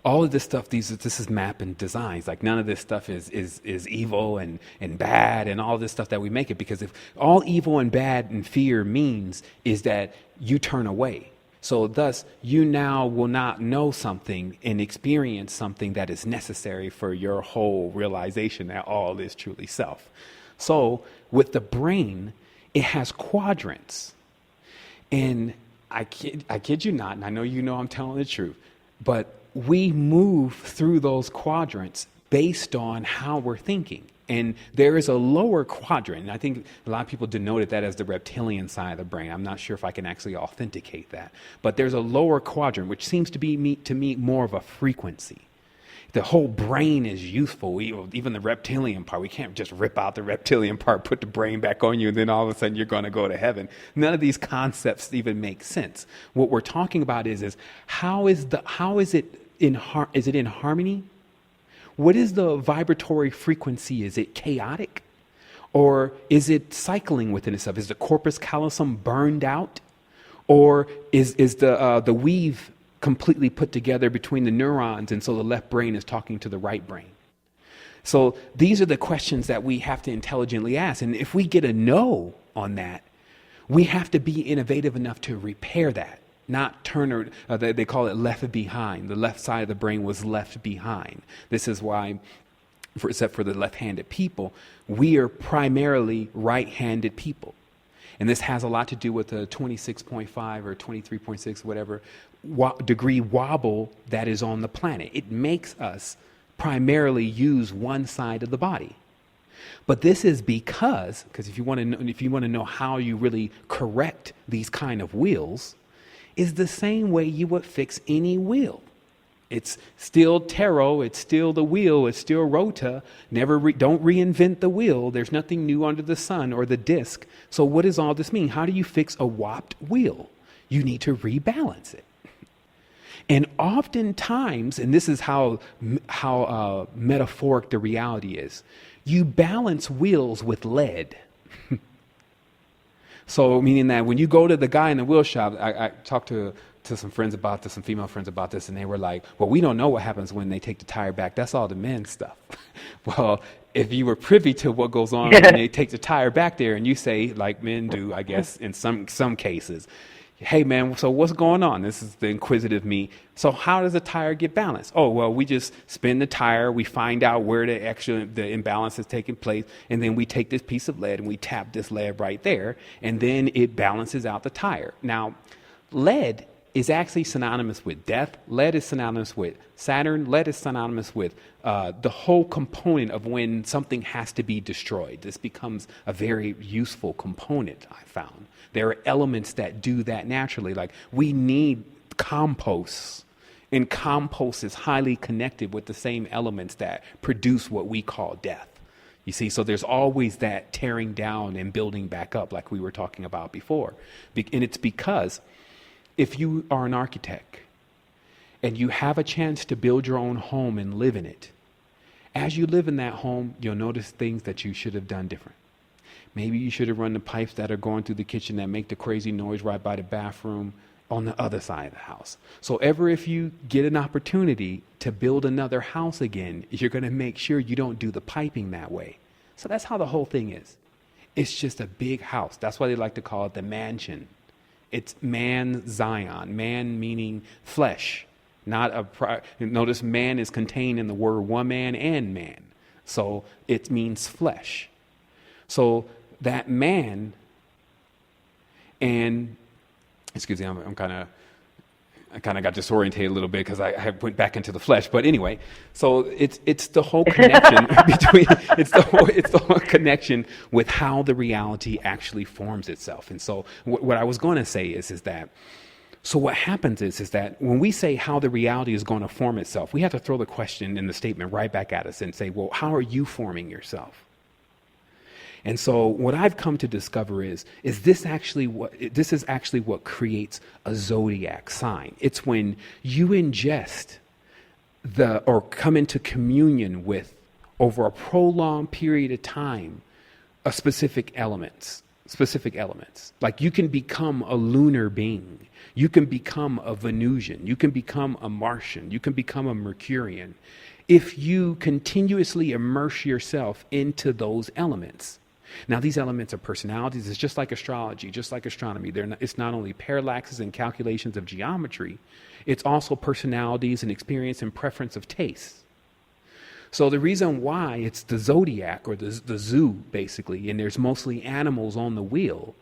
all of this stuff, this is map and designs. Like none of this stuff is evil and bad and all this stuff that we make it. Because if all evil and bad and fear means is that you turn away. So thus, you now will not know something and experience something that is necessary for your whole realization that all is truly self. So with the brain, it has quadrants. And I kid you not, and I know I'm telling the truth, but we move through those quadrants based on how we're thinking. And there is a lower quadrant, and I think a lot of people denoted that as the reptilian side of the brain. I'm not sure if I can actually authenticate that. But there's a lower quadrant, which seems to be to me more of a frequency. The whole brain is useful, even the reptilian part. We can't just rip out the reptilian part, put the brain back on you, and then all of a sudden you're going to go to heaven. None of these concepts even make sense. What we're talking about is how is it in harmony? What is the vibratory frequency? Is it chaotic? Or is it cycling within itself? Is the corpus callosum burned out? Or is the weave completely put together between the neurons, and so the left brain is talking to the right brain? So these are the questions that we have to intelligently ask. And if we get a no on that, we have to be innovative enough to repair that, not turn, they call it left behind. The left side of the brain was left behind. This is why, except for the left-handed people, we are primarily right-handed people. And this has a lot to do with the 26.5 or 23.6, whatever, degree wobble that is on the planet. It makes us primarily use one side of the body. But this is because if you want to know how you really correct these kind of wheels, is the same way you would fix any wheel. It's still tarot, it's still the wheel, it's still rota. Don't reinvent the wheel. There's nothing new under the sun or the disc. So what does all this mean? How do you fix a warped wheel? You need to rebalance it. And oftentimes, and this is how metaphoric the reality is, you balance wheels with lead. So meaning that when you go to the guy in the wheel shop, I talked to some friends about this, some female friends about this, and they were like, well, we don't know what happens when they take the tire back. That's all the men's stuff. Well, if you were privy to what goes on when they take the tire back there, and you say, like men do, I guess, in some cases, hey, man, so what's going on? This is the inquisitive me. So how does a tire get balanced? Oh, well, we just spin the tire. We find out where the imbalance is taking place. And then we take this piece of lead and we tap this lead right there. And then it balances out the tire. Now, lead is actually synonymous with death. Lead is synonymous with Saturn. Lead is synonymous with the whole component of when something has to be destroyed. This becomes a very useful component, I found. There are elements that do that naturally. Like we need compost, and compost is highly connected with the same elements that produce what we call death. You see, so there's always that tearing down and building back up like we were talking about before. And it's because if you are an architect and you have a chance to build your own home and live in it, as you live in that home, you'll notice things that you should have done different. Maybe you should have run the pipes that are going through the kitchen that make the crazy noise right by the bathroom on the other side of the house. So if you get an opportunity to build another house again, you're going to make sure you don't do the piping that way. So that's how the whole thing is. It's just a big house. That's why they like to call it the mansion. It's man Zion, man meaning flesh, notice man is contained in the word one man and man. So it means flesh. So that man, and excuse me, I kind of got disorientated a little bit because I went back into the flesh. But anyway, so it's the whole connection it's the whole connection with how the reality actually forms itself. And so what I was going to say is that, so what happens is that when we say how the reality is going to form itself, we have to throw the question in the statement right back at us and say, well, how are you forming yourself? And so what I've come to discover is this is actually what creates a zodiac sign. It's when you ingest or come into communion with, over a prolonged period of time, specific elements. Like you can become a lunar being. You can become a Venusian. You can become a Martian. You can become a Mercurian if you continuously immerse yourself into those elements. Now, these elements are personalities. It's just like astrology, just like astronomy. It's not only parallaxes and calculations of geometry, it's also personalities and experience and preference of taste. So the reason why it's the zodiac or the zoo, basically, and there's mostly animals on the wheel,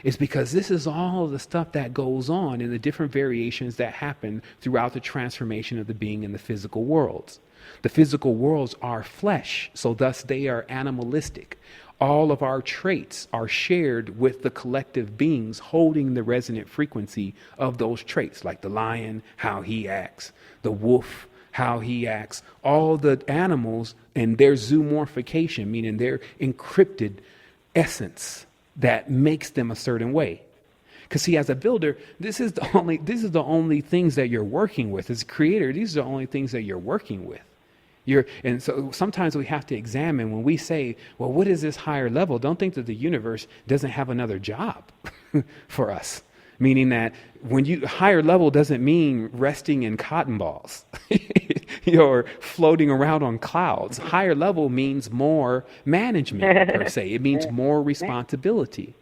is because this is all the stuff that goes on in the different variations that happen throughout the transformation of the being in the physical worlds. The physical worlds are flesh, so thus they are animalistic. All of our traits are shared with the collective beings holding the resonant frequency of those traits, like the lion, how he acts, the wolf, how he acts, all the animals and their zoomorphication, meaning their encrypted essence that makes them a certain way. Because see, as a builder, this is the only things that you're working with. As a creator, these are the only things that you're working with. And so sometimes we have to examine when we say, well, what is this higher level? Don't think that the universe doesn't have another job for us. Meaning that higher level doesn't mean resting in cotton balls or floating around on clouds. Higher level means more management per se. It means more responsibility.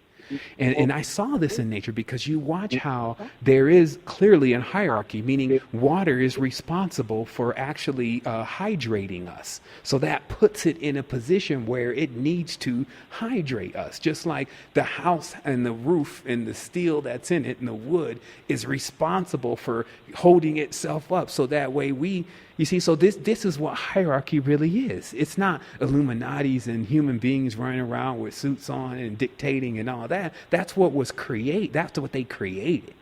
And I saw this in nature because you watch how there is clearly a hierarchy, meaning water is responsible for actually hydrating us. So that puts it in a position where it needs to hydrate us, just like the house and the roof and the steel that's in it and the wood is responsible for holding itself up. So that way this is what hierarchy really is. It's not Illuminatis and human beings running around with suits on and dictating and all that. That's what they created.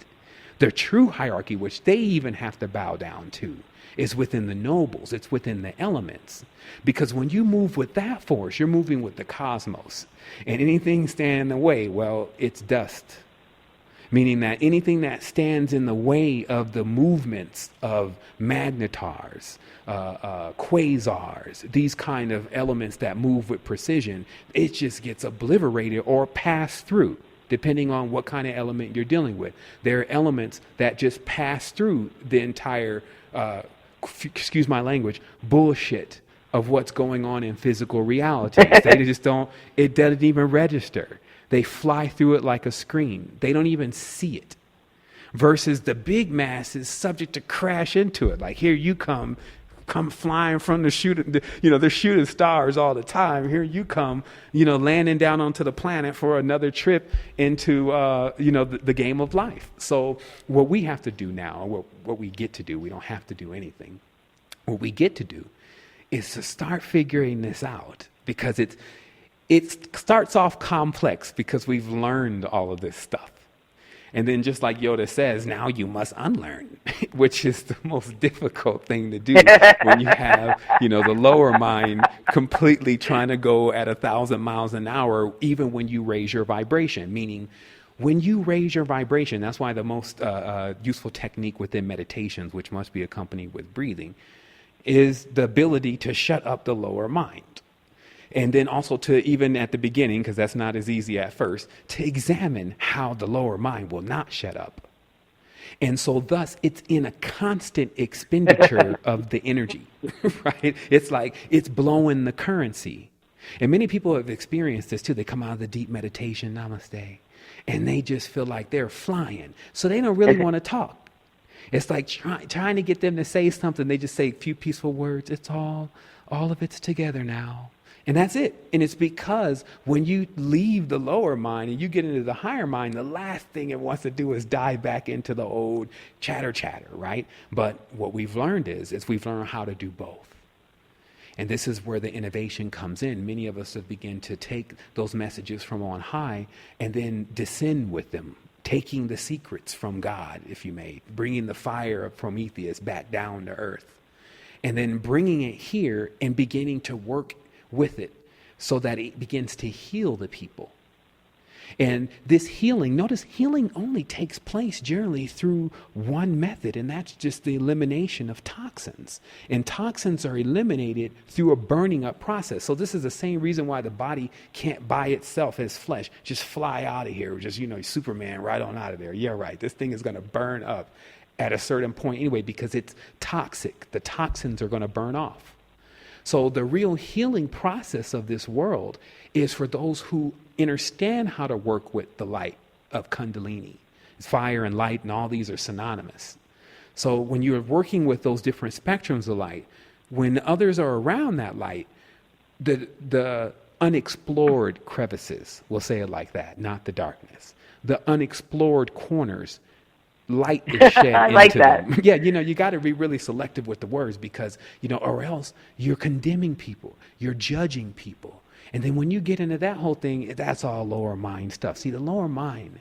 The true hierarchy, which they even have to bow down to, is within the nobles. It's within the elements. Because when you move with that force, you're moving with the cosmos. And anything standing in the way, well, it's dust. Meaning that anything that stands in the way of the movements of magnetars, quasars, these kind of elements that move with precision, it just gets obliterated or passed through. depending on what kind of element you're dealing with. There are elements that just pass through the entire, excuse my language, bullshit of what's going on in physical reality. They just don't, it doesn't even register. They fly through it like a screen. They don't even see it. Versus the big mass is subject to crash into it. Like, here you come flying from the shooting, they're shooting stars all the time. Here you come, landing down onto the planet for another trip into, the game of life. So what we have to do now, what we get to do, we don't have to do anything. What we get to do is to start figuring this out, because it starts off complex because we've learned all of this stuff. And then just like Yoda says, now you must unlearn, which is the most difficult thing to do when you have, the lower mind completely trying to go at 1,000 miles an hour, even when you raise your vibration. Meaning, when you raise your vibration, that's why the most useful technique within meditations, which must be accompanied with breathing, is the ability to shut up the lower mind. And then also to, even at the beginning, because that's not as easy at first, to examine how the lower mind will not shut up. And so thus, it's in a constant expenditure of the energy, right? It's like it's blowing the currency. And many people have experienced this too. They come out of the deep meditation, namaste, and they just feel like they're flying. So they don't really want to talk. It's like trying to get them to say something. They just say a few peaceful words. It's all of it's together now. And that's it. And it's because when you leave the lower mind and you get into the higher mind, the last thing it wants to do is dive back into the old chatter, right? But what we've learned is we've learned how to do both. And this is where the innovation comes in. Many of us have begun to take those messages from on high and then descend with them, taking the secrets from God, if you may, bringing the fire of Prometheus back down to earth, and then bringing it here and beginning to work with it so that it begins to heal the people. And this healing, notice healing only takes place generally through one method, and that's just the elimination of toxins. And toxins are eliminated through a burning up process. So this is the same reason why the body can't by itself as flesh just fly out of here, just, Superman right on out of there. Yeah, right. This thing is going to burn up at a certain point anyway, because it's toxic. The toxins are going to burn off. So the real healing process of this world is for those who understand how to work with the light of Kundalini. Fire and light and all these are synonymous. So when you're working with those different spectrums of light, when others are around that light, the unexplored crevices, we'll say it like that, not the darkness, the unexplored corners, light is shed
I
into
like that.
them. Yeah, you got to be really selective with the words because, or else you're condemning people, you're judging people. And then when you get into that whole thing, that's all lower mind stuff. See, the lower mind,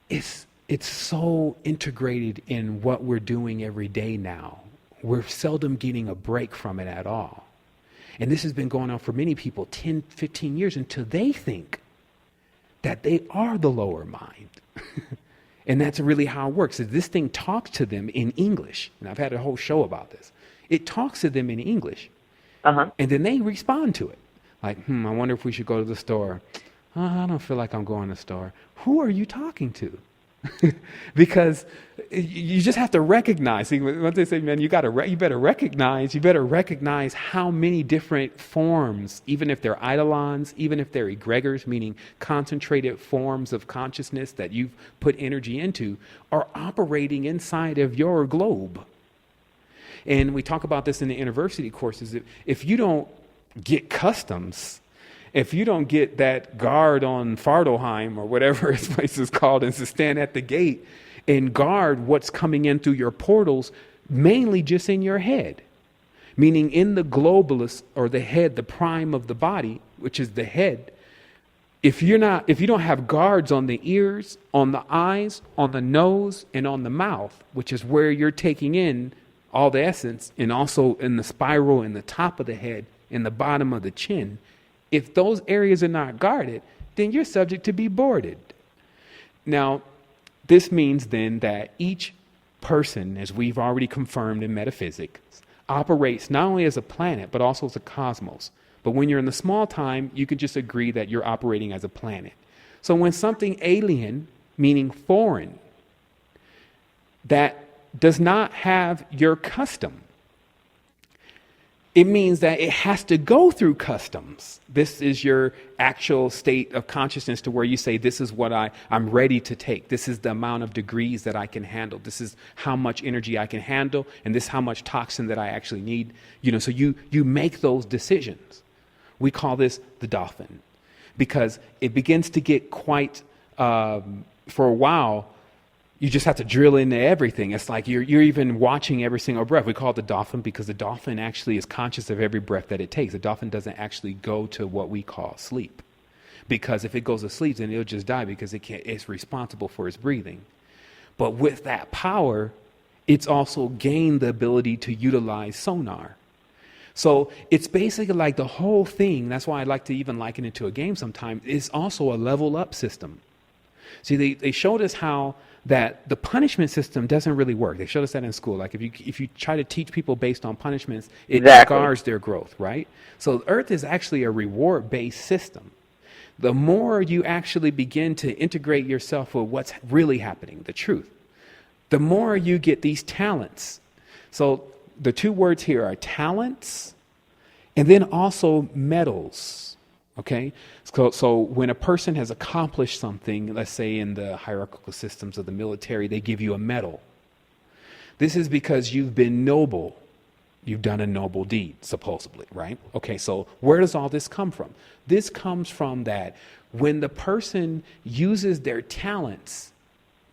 it's so integrated in what we're doing every day now. We're seldom getting a break from it at all. And this has been going on for many people 10, 15 years until they think that they are the lower mind. And that's really how it works. This thing talks to them in English. And I've had a whole show about this. It talks to them in English. And then they respond to it. Like, I wonder if we should go to the store. I don't feel like I'm going to the store. Who are you talking to? Because you just have to recognize. See, once they say, man, you better recognize how many different forms, even if they're eidolons, even if they're egregors, meaning concentrated forms of consciousness that you've put energy into, are operating inside of your globe. And we talk about this in the Innerversity courses. If you don't get customs, if you don't get that guard on Fardelheim or whatever his place is called and to stand at the gate and guard what's coming in through your portals, mainly just in your head, meaning in the globalist or the head, the prime of the body, which is the head. If you don't have guards on the ears, on the eyes, on the nose, and on the mouth, which is where you're taking in all the essence, and also in the spiral in the top of the head, in the bottom of the chin, if those areas are not guarded, then you're subject to be boarded. Now, this means then that each person, as we've already confirmed in metaphysics, operates not only as a planet, but also as a cosmos. But when you're in the small time, you can just agree that you're operating as a planet. So when something alien, meaning foreign, that does not have your custom, it means that it has to go through customs. This is your actual state of consciousness to where you say, this is what I'm ready to take. This is the amount of degrees that I can handle. This is how much energy I can handle. And this is how much toxin that I actually need. So you make those decisions. We call this the dolphin, because it begins to get quite, for a while, you just have to drill into everything. It's like you're even watching every single breath. We call it the dolphin because the dolphin actually is conscious of every breath that it takes. The dolphin doesn't actually go to what we call sleep, because if it goes to sleep, then it'll just die because it's responsible for its breathing. But with that power, it's also gained the ability to utilize sonar. So it's basically like the whole thing. That's why I like to even liken it to a game sometimes. It's also a level up system. See, they showed us how that the punishment system doesn't really work. They showed us that in school. Like if you try to teach people based on punishments, it scars their growth, right? So Earth is actually a reward-based system. The more you actually begin to integrate yourself with what's really happening, the truth, the more you get these talents. So the two words here are talents and then also medals. Okay, so when a person has accomplished something, let's say in the hierarchical systems of the military, they give you a medal. This is because you've been noble. You've done a noble deed, supposedly, right? Okay, so where does all this come from? This comes from that when the person uses their talents,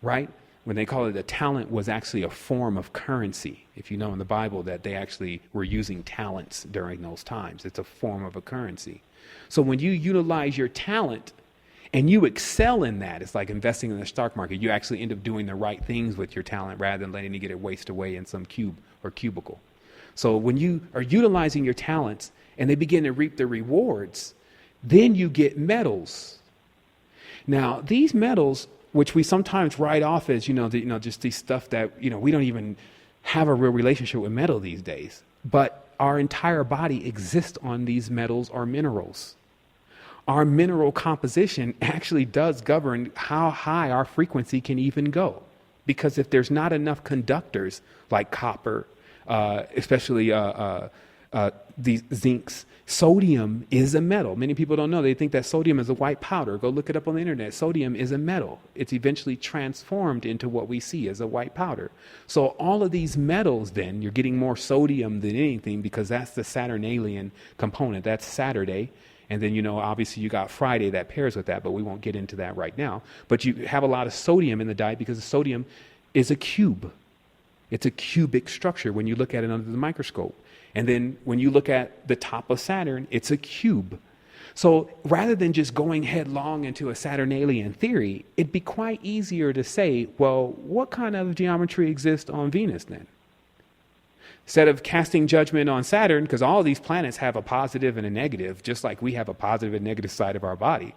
right? When they call it a talent was actually a form of currency. If you know in the Bible that they actually were using talents during those times, it's a form of a currency. So when you utilize your talent and you excel in that, it's like investing in the stock market. You actually end up doing the right things with your talent rather than letting it get it waste away in some cube or cubicle. So when you are utilizing your talents and they begin to reap the rewards, then you get medals. Now, these medals, which we sometimes write off as, just these stuff that, we don't even have a real relationship with metal these days. But our entire body exists on these metals or minerals. Our mineral composition actually does govern how high our frequency can even go. Because if there's not enough conductors like copper, especially these zincs, sodium is a metal. Many people don't know. They think that sodium is a white powder. Go look it up on the internet. Sodium is a metal. It's eventually transformed into what we see as a white powder. So all of these metals, then, you're getting more sodium than anything because that's the Saturnalian component. That's Saturday. And then, obviously you got Friday that pairs with that, but we won't get into that right now. But you have a lot of sodium in the diet because the sodium is a cube. It's a cubic structure when you look at it under the microscope. And then when you look at the top of Saturn, it's a cube. So rather than just going headlong into a Saturnalian theory, it'd be quite easier to say, well, what kind of geometry exists on Venus then? Instead of casting judgment on Saturn, because all of these planets have a positive and a negative, just like we have a positive and negative side of our body,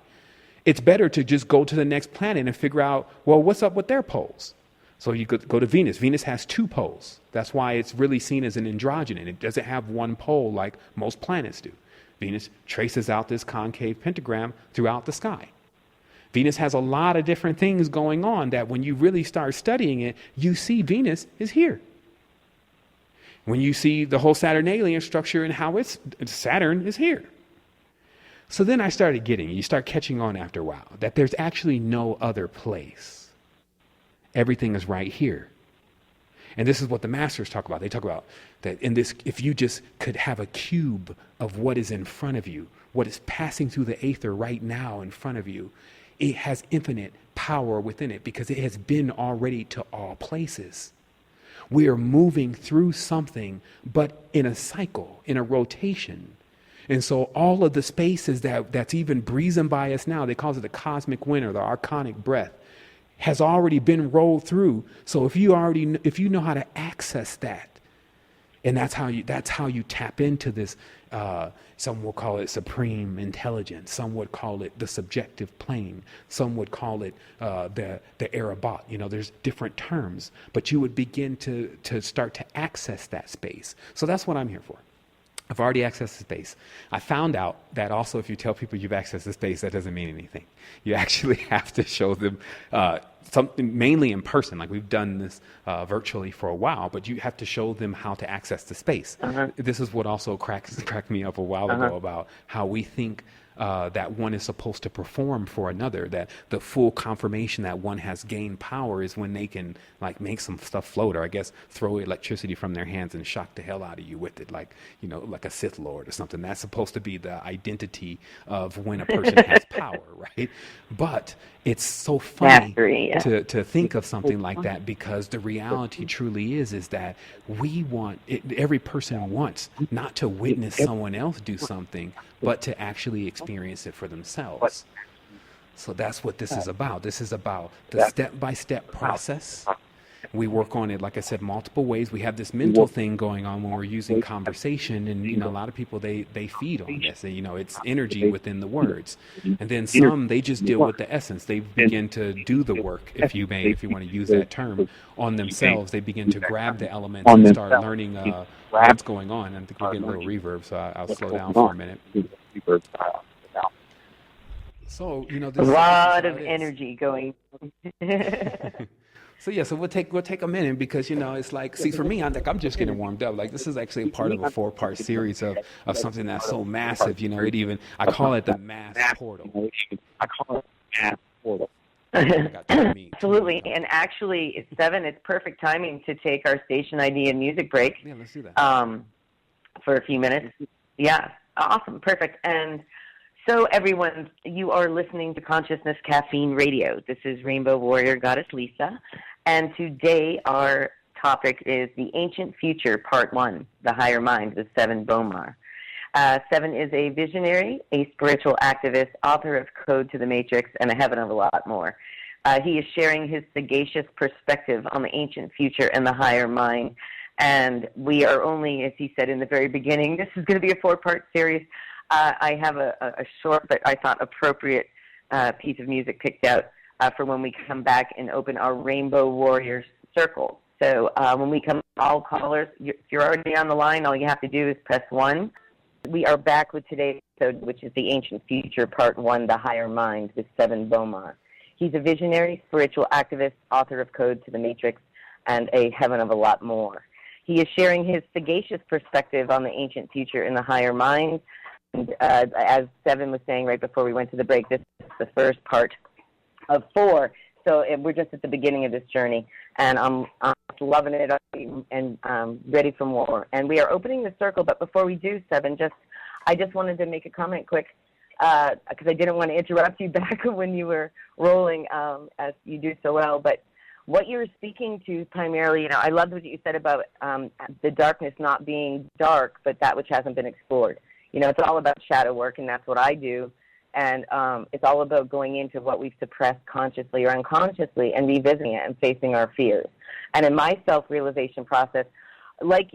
it's better to just go to the next planet and figure out, well, what's up with their poles? So you could go to Venus. Venus has two poles. That's why it's really seen as an androgen. It doesn't have one pole like most planets do. Venus traces out this concave pentagram throughout the sky. Venus has a lot of different things going on that when you really start studying it, you see Venus is here. When you see the whole Saturnalian structure and how Saturn is here. So then I started you start catching on after a while, that there's actually no other place. Everything is right here. And this is what the masters talk about. They talk about that in this, if you just could have a cube of what is in front of you, what is passing through the aether right now in front of you, it has infinite power within it because it has been already to all places. We are moving through something, but in a cycle, in a rotation. And so all of the spaces that's even breezing by us now, they call it the cosmic wind or the archonic breath, has already been rolled through. So if you know how to access that, and that's how you tap into this, some will call it supreme intelligence, some would call it the subjective plane, some would call it the Erebot. There's different terms, but you would begin to start to access that space. So that's what I'm here for. I've already accessed the space. I found out that also if you tell people you've accessed the space, that doesn't mean anything. You actually have to show them something, mainly in person. Like we've done this virtually for a while, but you have to show them how to access the space. This is what also cracked me up a while ago about how we think that one is supposed to perform for another, that the full confirmation that one has gained power is when they can like make some stuff float, or I guess throw electricity from their hands and shock the hell out of you with it, like, you know, like a Sith Lord or something. That's supposed to be the identity of when a person has power, right? But it's so funny to think of something like that, because the reality truly is that we want it, every person wants not to witness someone else do something, but to actually experience it for themselves. So that's what this is about. This is about the step-by-step process. We work on it, like I said, multiple ways. We have this mental thing going on when we're using conversation, and you know, a lot of people they feed on this, and you know, it's energy within the words. And then some, they just deal with the essence. They begin to do the work, if you want to use that term, on themselves. They begin to grab the elements and start learning what's going on. I think we're getting a little reverb, so I'll slow down for a minute. So, you know,
a lot of energy going.
So yeah, so we'll take a minute, because you know, it's like, see, for me, I'm just getting warmed up. Like, this is actually a part of a 4-part series of something that's so massive. You know, I call it the mass portal.
Absolutely, and actually, it's 7. It's perfect timing to take our station ID and music break.
Yeah, let's do that.
For a few minutes. Yeah, awesome, perfect. And so, everyone, you are listening to Consciousness Caffeine Radio. This is Rainbow Warrior Goddess Lisa, and today our topic is the Ancient Future, Part 1, The Higher Mind, with Seven Bomar. Seven is a visionary, a spiritual activist, author of Code to the Matrix, and a heaven of a lot more. He is sharing his sagacious perspective on the ancient future and the higher mind, and we are only, as he said in the very beginning, this is going to be a 4-part series. I have a short but I thought appropriate piece of music picked out for when we come back and open our Rainbow Warriors Circle. So when we come, all callers, if you're already on the line, all you have to do is press 1. We are back with today's episode, which is the Ancient Future, Part 1, The Higher Mind, with Seven Bomar. He's a visionary, spiritual activist, author of Code to the Matrix, and a heaven of a lot more. He is sharing his sagacious perspective on the ancient future and the higher mind. And as Seven was saying right before we went to the break, this is the first part of 4. So we're just at the beginning of this journey, and I'm loving it and ready for more. And we are opening the circle, but before we do, Seven, I just wanted to make a comment quick, because I didn't want to interrupt you back when you were rolling, as you do so well. But what you were speaking to primarily, you know, I loved what you said about the darkness not being dark, but that which hasn't been explored. You know, it's all about shadow work, and that's what I do. And it's all about going into what we've suppressed consciously or unconsciously and revisiting it and facing our fears. And in my self-realization process, like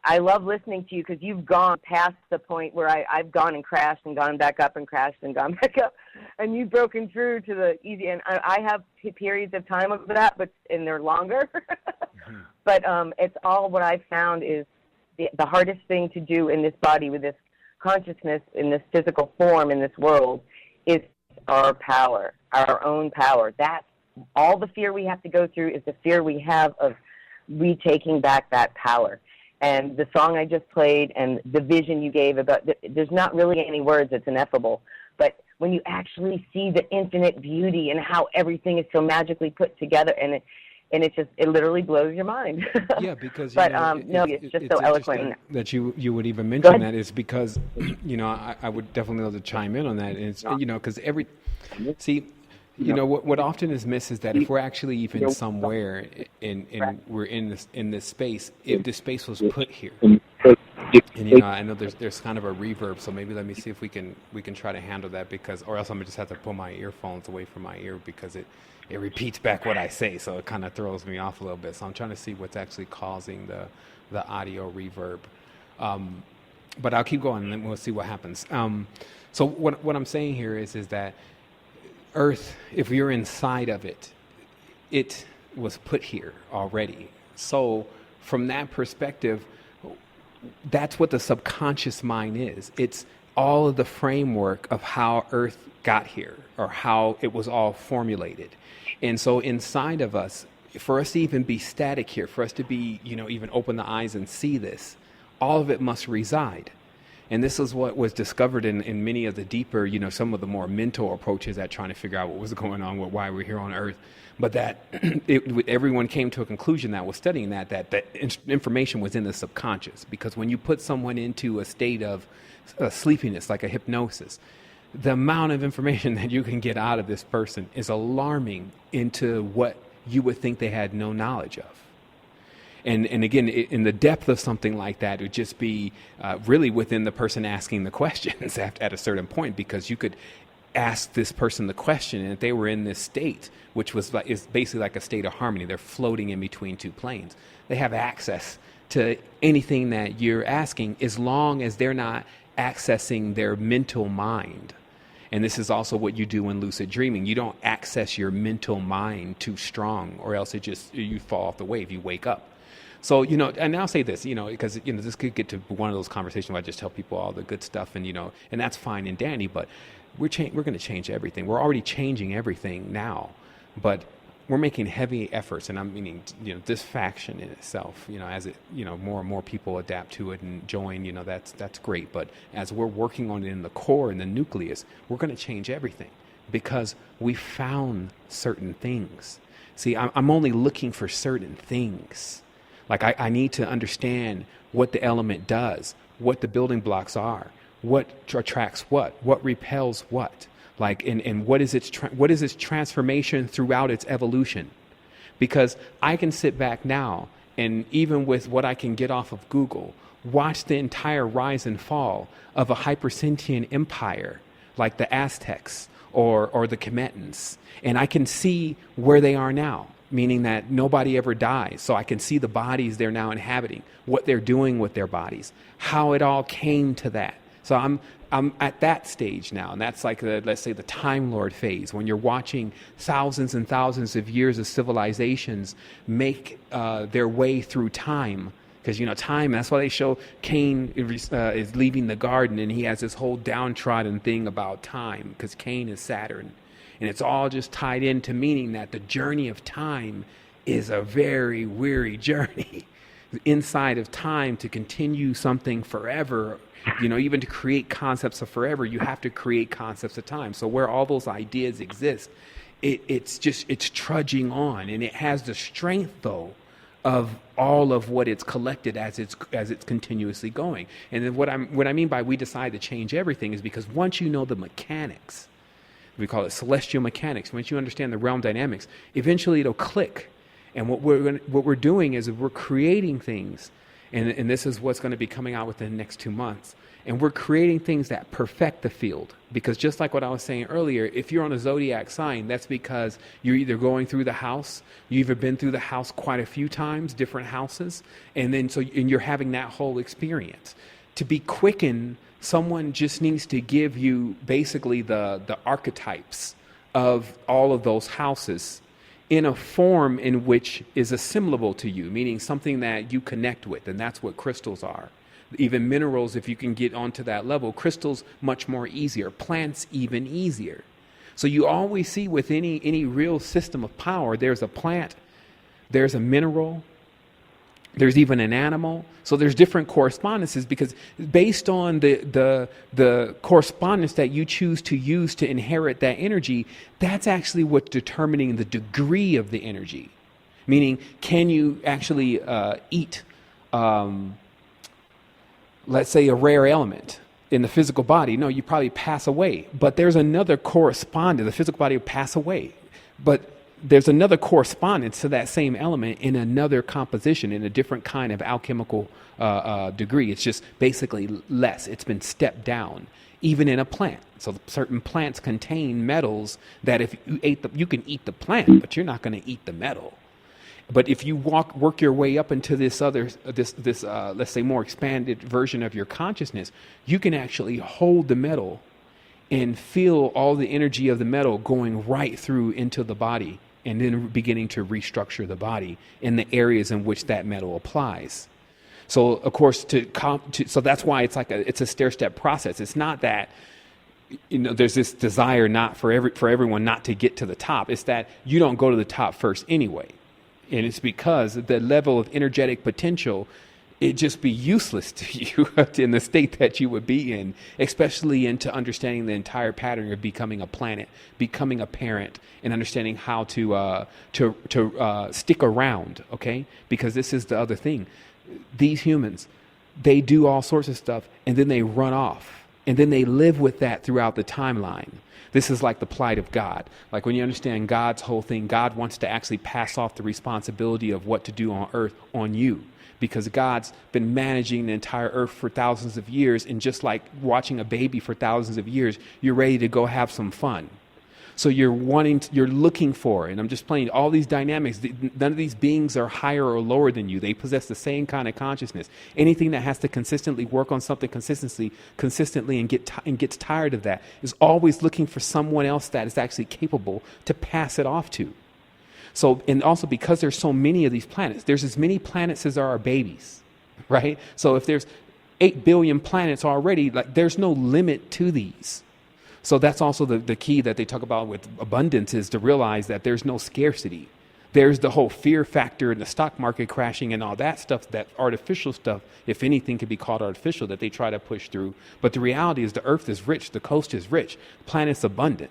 I love listening to you, because you've gone past the point where I've gone and crashed and gone back up and crashed and gone back up, and you've broken through to the easy. And I have periods of time of that, and they're longer. But it's all what I've found is the hardest thing to do in this body with this consciousness, in this physical form, in this world, is our power, our own power. That's all the fear we have to go through, is the fear we have of retaking back that power. And the song I just played and the vision you gave about, there's not really any words, it's ineffable. But when you actually see the infinite beauty and how everything is so magically put together, and it literally blows your mind.
Yeah, because
but it's just so eloquent
that you would even mention that, is because you know, I would definitely love to chime in on that. And it's, you know, because you know, what often is missed is that if we're actually even somewhere we're in this space, if this space was put here. And you know, I know there's kind of a reverb, so maybe let me see if we can try to handle that, because, or else I'm gonna just have to pull my earphones away from my ear, because it repeats back what I say, so it kind of throws me off a little bit. So I'm trying to see what's actually causing the audio reverb. But I'll keep going, and then we'll see what happens. So what I'm saying here is that Earth, if you're inside of it, it was put here already. So from that perspective, that's what the subconscious mind is. It's all of the framework of how Earth got here, or how it was all formulated. And so inside of us, for us to even be static here, for us to be, even open the eyes and see this, all of it must reside. And this is what was discovered in many of the deeper, some of the more mental approaches at trying to figure out what was going on, why we're here on Earth. But that everyone came to a conclusion that was studying that information was in the subconscious. Because when you put someone into a state of sleepiness, like a hypnosis, the amount of information that you can get out of this person is alarming into what you would think they had no knowledge of. And again, in the depth of something like that, it would just be really within the person asking the questions at a certain point, because you could ask this person the question, and if they were in this state, which is basically like a state of harmony, they're floating in between two planes. They have access to anything that you're asking, as long as they're not accessing their mental mind. And this is also what you do in lucid dreaming. You don't access your mental mind too strong, or else you fall off the wave, you wake up. So, and I'll say this, because, this could get to one of those conversations where I just tell people all the good stuff, and, and that's fine and dandy, but we're going to change everything. We're already changing everything now, but we're making heavy efforts. And I'm meaning, this faction in itself, as it, more and more people adapt to it and join, that's great. But as we're working on it in the core, in the nucleus, we're going to change everything, because we found certain things. See, I'm only looking for certain things. Like I need to understand what the element does, what the building blocks are, what attracts what repels what, and what is its transformation throughout its evolution. Because I can sit back now, and even with what I can get off of Google, watch the entire rise and fall of a hypersentient empire like the Aztecs or the Kemetans, and I can see where they are now. Meaning that nobody ever dies. So I can see the bodies they're now inhabiting, what they're doing with their bodies, how it all came to that. So I'm at that stage now, and that's like let's say the Time Lord phase, when you're watching thousands and thousands of years of civilizations make their way through time. Because, time, that's why they show Cain is leaving the garden, and he has this whole downtrodden thing about time, because Cain is Saturn. And it's all just tied into meaning that the journey of time is a very weary journey. Inside of time, to continue something forever, even to create concepts of forever, you have to create concepts of time. So where all those ideas exist, it's trudging on, and it has the strength, though, of all of what it's collected as it's continuously going. And then what I mean by we decide to change everything is because once you know the mechanics, we call it celestial mechanics. Once you understand the realm dynamics, eventually it'll click. And what we're doing is we're creating things, and this is what's going to be coming out within the next 2 months. And we're creating things that perfect the field. Because just like what I was saying earlier, if you're on a zodiac sign, that's because you're either going through the house, you've either been through the house quite a few times, different houses, and you're having that whole experience. To be quickened, someone just needs to give you basically the archetypes of all of those houses in a form in which is assimilable to you, meaning something that you connect with, and that's what crystals are. Even minerals, if you can get onto that level, crystals much more easier, plants even easier. So you always see with any real system of power, there's a plant, there's a mineral, there's even an animal. So there's different correspondences, because based on the correspondence that you choose to use to inherit that energy, that's actually what's determining the degree of the energy. Meaning, can you actually eat, let's say, a rare element in the physical body? No, you probably pass away. But there's another correspondence. The physical body will pass away. But there's another correspondence to that same element in another composition, in a different kind of alchemical degree. It's just basically less. It's been stepped down, even in a plant. So certain plants contain metals that if you ate you can eat the plant, but you're not going to eat the metal. But if you work your way up into this let's say more expanded version of your consciousness, you can actually hold the metal and feel all the energy of the metal going right through into the body, and then beginning to restructure the body in the areas in which that metal applies. So of course, so that's why it's a stair-step process. It's not that, there's this desire not for everyone not to get to the top. It's that you don't go to the top first anyway. And it's because the level of energetic potential, it'd just be useless to you in the state that you would be in, especially into understanding the entire pattern of becoming a planet, becoming a parent, and understanding how to stick around, okay? Because this is the other thing. These humans, they do all sorts of stuff, and then they run off. And then they live with that throughout the timeline. This is like the plight of God. Like when you understand God's whole thing, God wants to actually pass off the responsibility of what to do on earth on you. Because God's been managing the entire earth for thousands of years. And just like watching a baby for thousands of years, you're ready to go have some fun. So you're looking for, and I'm just playing all these dynamics. None of these beings are higher or lower than you. They possess the same kind of consciousness. Anything that has to consistently work on something consistently and gets tired of that is always looking for someone else that is actually capable to pass it off to. So, and also because there's so many of these planets, there's as many planets as there are babies, right? So if there's 8 billion planets already, like there's no limit to these. So that's also the key that they talk about with abundance, is to realize that there's no scarcity. There's the whole fear factor in the stock market crashing and all that stuff, that artificial stuff, if anything could be called artificial, that they try to push through. But the reality is the earth is rich, the coast is rich, the planet's abundant.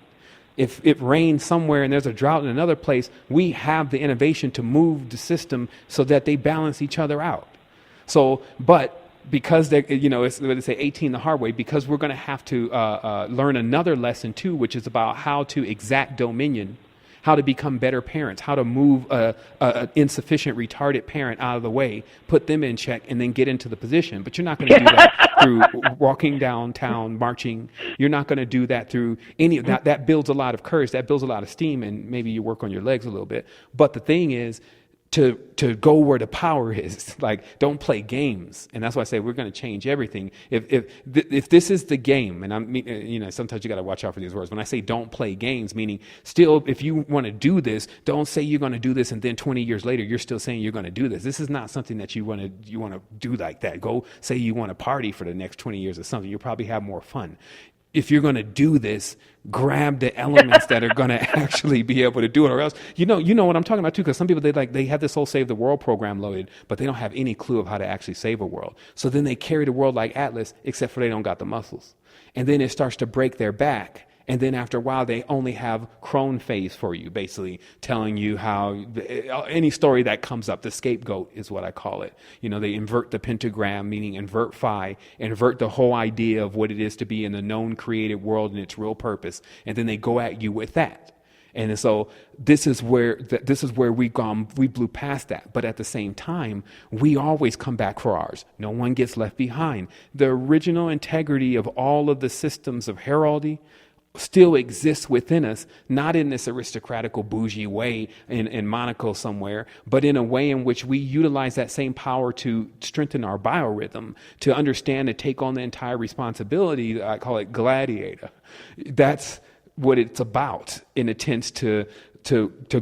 If it rains somewhere and there's a drought in another place, we have the innovation to move the system so that they balance each other out. So, but because they, it's what they say, 18 the hard way, because we're going to have to learn another lesson too, which is about how to exact dominion, how to become better parents, how to move an insufficient, retarded parent out of the way, put them in check, and then get into the position. But you're not going to do that through walking downtown, marching. You're not going to do that through any of that. That builds a lot of courage. That builds a lot of steam, and maybe you work on your legs a little bit. But the thing is, to go where the power is. Like, don't play games. And that's why I say we're going to change everything. If this is the game, and sometimes you got to watch out for these words. When I say don't play games, meaning still, if you want to do this, don't say you're going to do this and then 20 years later you're still saying you're going to do this. This is not something that you want to do like that. Go say you want to party for the next 20 years or something. You'll probably have more fun. If you're going to do this, grab the elements that are going to actually be able to do it, or else, you know what I'm talking about too, because some people, they have this whole Save the World program loaded, but they don't have any clue of how to actually save a world. So then they carry the world like Atlas, except for they don't got the muscles. And then it starts to break their back. And then after a while, they only have crone phase for you, basically telling you how any story that comes up, the scapegoat is what I call it. They invert the pentagram, meaning invert phi, invert the whole idea of what it is to be in the known created world and its real purpose. And then they go at you with that. And so this is where we blew past that. But at the same time, we always come back for ours. No one gets left behind. The original integrity of all of the systems of heraldry still exists within us, not in this aristocratical bougie way in Monaco somewhere, but in a way in which we utilize that same power to strengthen our biorhythm, to understand and take on the entire responsibility. I call it gladiator. That's what it's about in a sense to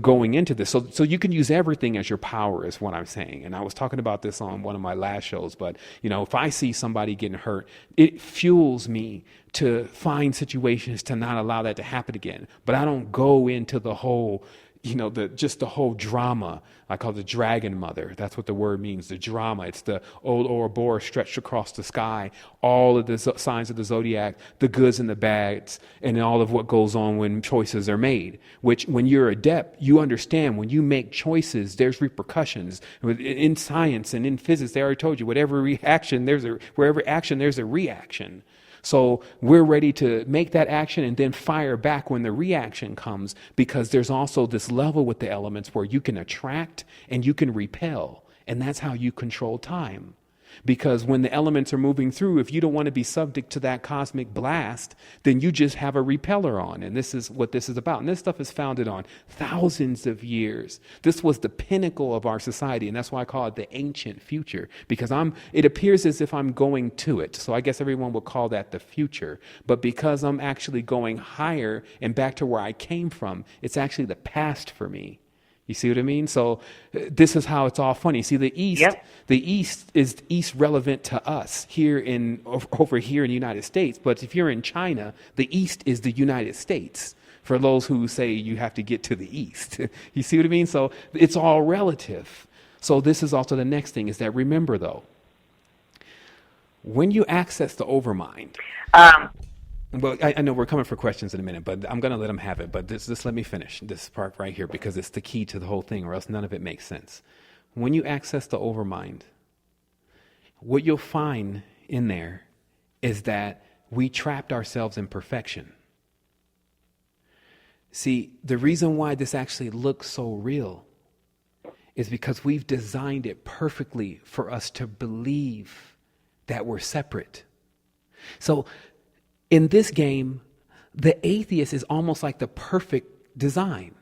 going into this. So you can use everything as your power is what I'm saying. And I was talking about this on one of my last shows, but if I see somebody getting hurt, it fuels me to find situations to not allow that to happen again. But I don't go into the whole, the whole drama. I call it the dragon mother. That's what the word means, the drama. It's the old Ouroboros stretched across the sky, all of the signs of the zodiac, the goods and the bads, and all of what goes on when choices are made, which when you're adept, you understand when you make choices, there's repercussions. In science and in physics, they already told you, wherever action, there's a reaction. So we're ready to make that action and then fire back when the reaction comes, because there's also this level with the elements where you can attract and you can repel. And that's how you control time. Because when the elements are moving through, if you don't want to be subject to that cosmic blast, then you just have a repeller on. And this is what this is about. And this stuff is founded on thousands of years. This was the pinnacle of our society. And that's why I call it the ancient future. Because it appears as if I'm going to it. So I guess everyone would call that the future. But because I'm actually going higher and back to where I came from, it's actually the past for me. You see what I mean? So this is how it's all funny. See, the East is East relevant to us over here in the United States. But if you're in China, the East is the United States for those who say you have to get to the East. You see what I mean? So it's all relative. So this is also the next thing is that remember though, when you access the overmind, well, I know we're coming for questions in a minute, but I'm going to let them have it. But just let me finish this part right here because it's the key to the whole thing, or else none of it makes sense. When you access the overmind, what you'll find in there is that we trapped ourselves in perfection. See, the reason why this actually looks so real is because we've designed it perfectly for us to believe that we're separate. So, in this game, the atheist is almost like the perfect design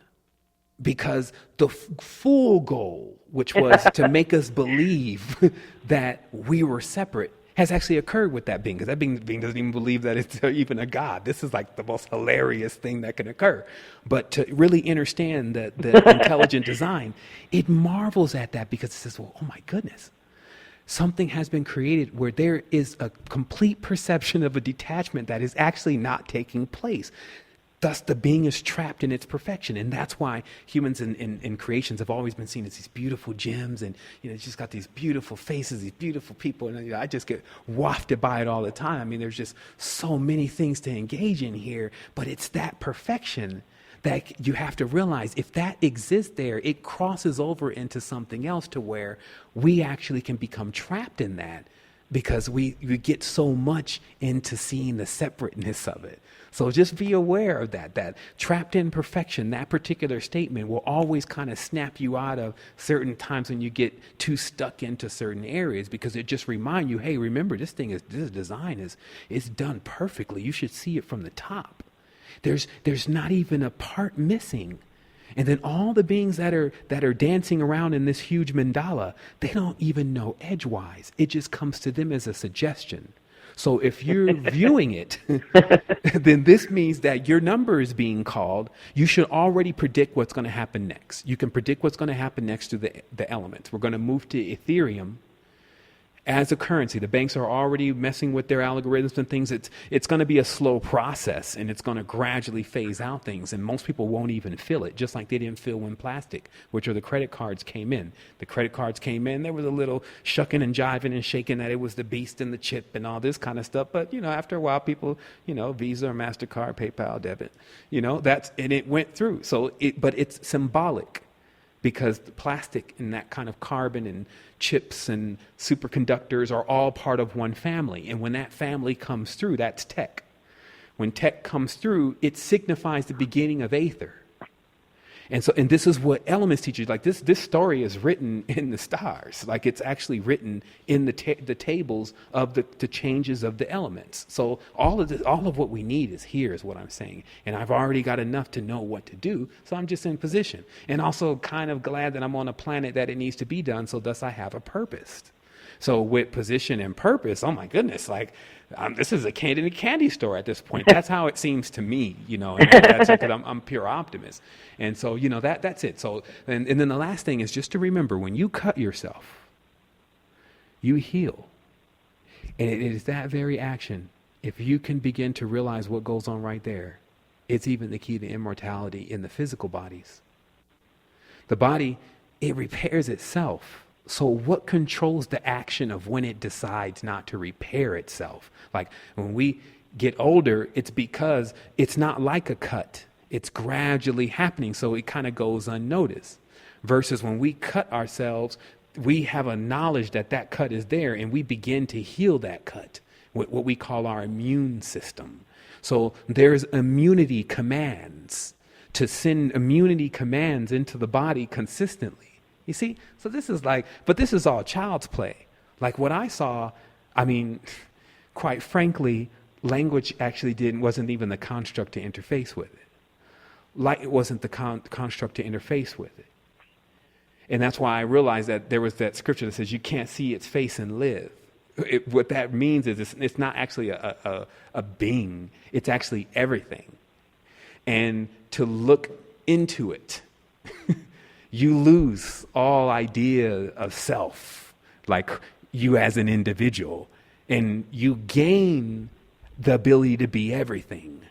because the full goal, which was to make us believe that we were separate, has actually occurred with that being, because that being doesn't even believe that it's even a God. This is like the most hilarious thing that can occur. But to really understand the intelligent design, it marvels at that because it says, well, oh my goodness. Something has been created where there is a complete perception of a detachment that is actually not taking place. Thus, the being is trapped in its perfection. And that's why humans in creations have always been seen as these beautiful gems. And, it's just got these beautiful faces, these beautiful people. And I just get wafted by it all the time. I mean, there's just so many things to engage in here. But it's that perfection that you have to realize if that exists there, it crosses over into something else to where we actually can become trapped in that because we get so much into seeing the separateness of it. So just be aware of that trapped in perfection, that particular statement will always kind of snap you out of certain times when you get too stuck into certain areas because it just reminds you, hey, remember this design is done perfectly. You should see it from the top. There's not even a part missing. And then all the beings that are dancing around in this huge mandala, they don't even know edgewise. It just comes to them as a suggestion. So if you're viewing it, then this means that your number is being called. You should already predict what's going to happen next. You can predict what's going to happen next to the elements. We're going to move to Ethereum as a currency. The banks are already messing with their algorithms and things. It's going to be a slow process, and it's going to gradually phase out things. And most people won't even feel it, just like they didn't feel when plastic, which are the credit cards, came in. The credit cards came in. There was a little shucking and jiving and shaking that it was the beast and the chip and all this kind of stuff. But, after a while, people, Visa or MasterCard, PayPal, debit, and it went through. But it's symbolic. Because the plastic and that kind of carbon and chips and superconductors are all part of one family. And when that family comes through, that's tech. When tech comes through, it signifies the beginning of Aether. And this is what elements teach you. Like this story is written in the stars. Like it's actually written in the tables of the changes of the elements. So all of what we need is here, is what I'm saying. And I've already got enough to know what to do. So I'm just in position. And also kind of glad that I'm on a planet that it needs to be done. So thus I have a purpose. So with position and purpose, oh my goodness, like this is a candy store at this point. That's how it seems to me, and that's because I'm pure optimist. And so, that's it. So, and then the last thing is just to remember, when you cut yourself, you heal. And it is that very action. If you can begin to realize what goes on right there, it's even the key to immortality in the physical bodies. The body, it repairs itself. So what controls the action of when it decides not to repair itself? Like when we get older, it's because it's not like a cut. It's gradually happening, so it kind of goes unnoticed. Versus when we cut ourselves, we have a knowledge that cut is there, and we begin to heal that cut, what we call our immune system. So there's immunity commands to send immunity commands into the body consistently. You see? So this is all child's play. Like what I saw, quite frankly, language actually wasn't even the construct to interface with it. Light wasn't the construct to interface with it. And that's why I realized that there was that scripture that says you can't see its face and live. What that means is it's not actually a being. It's actually everything. And to look into it, You lose all idea of self, like you as an individual, and you gain the ability to be everything.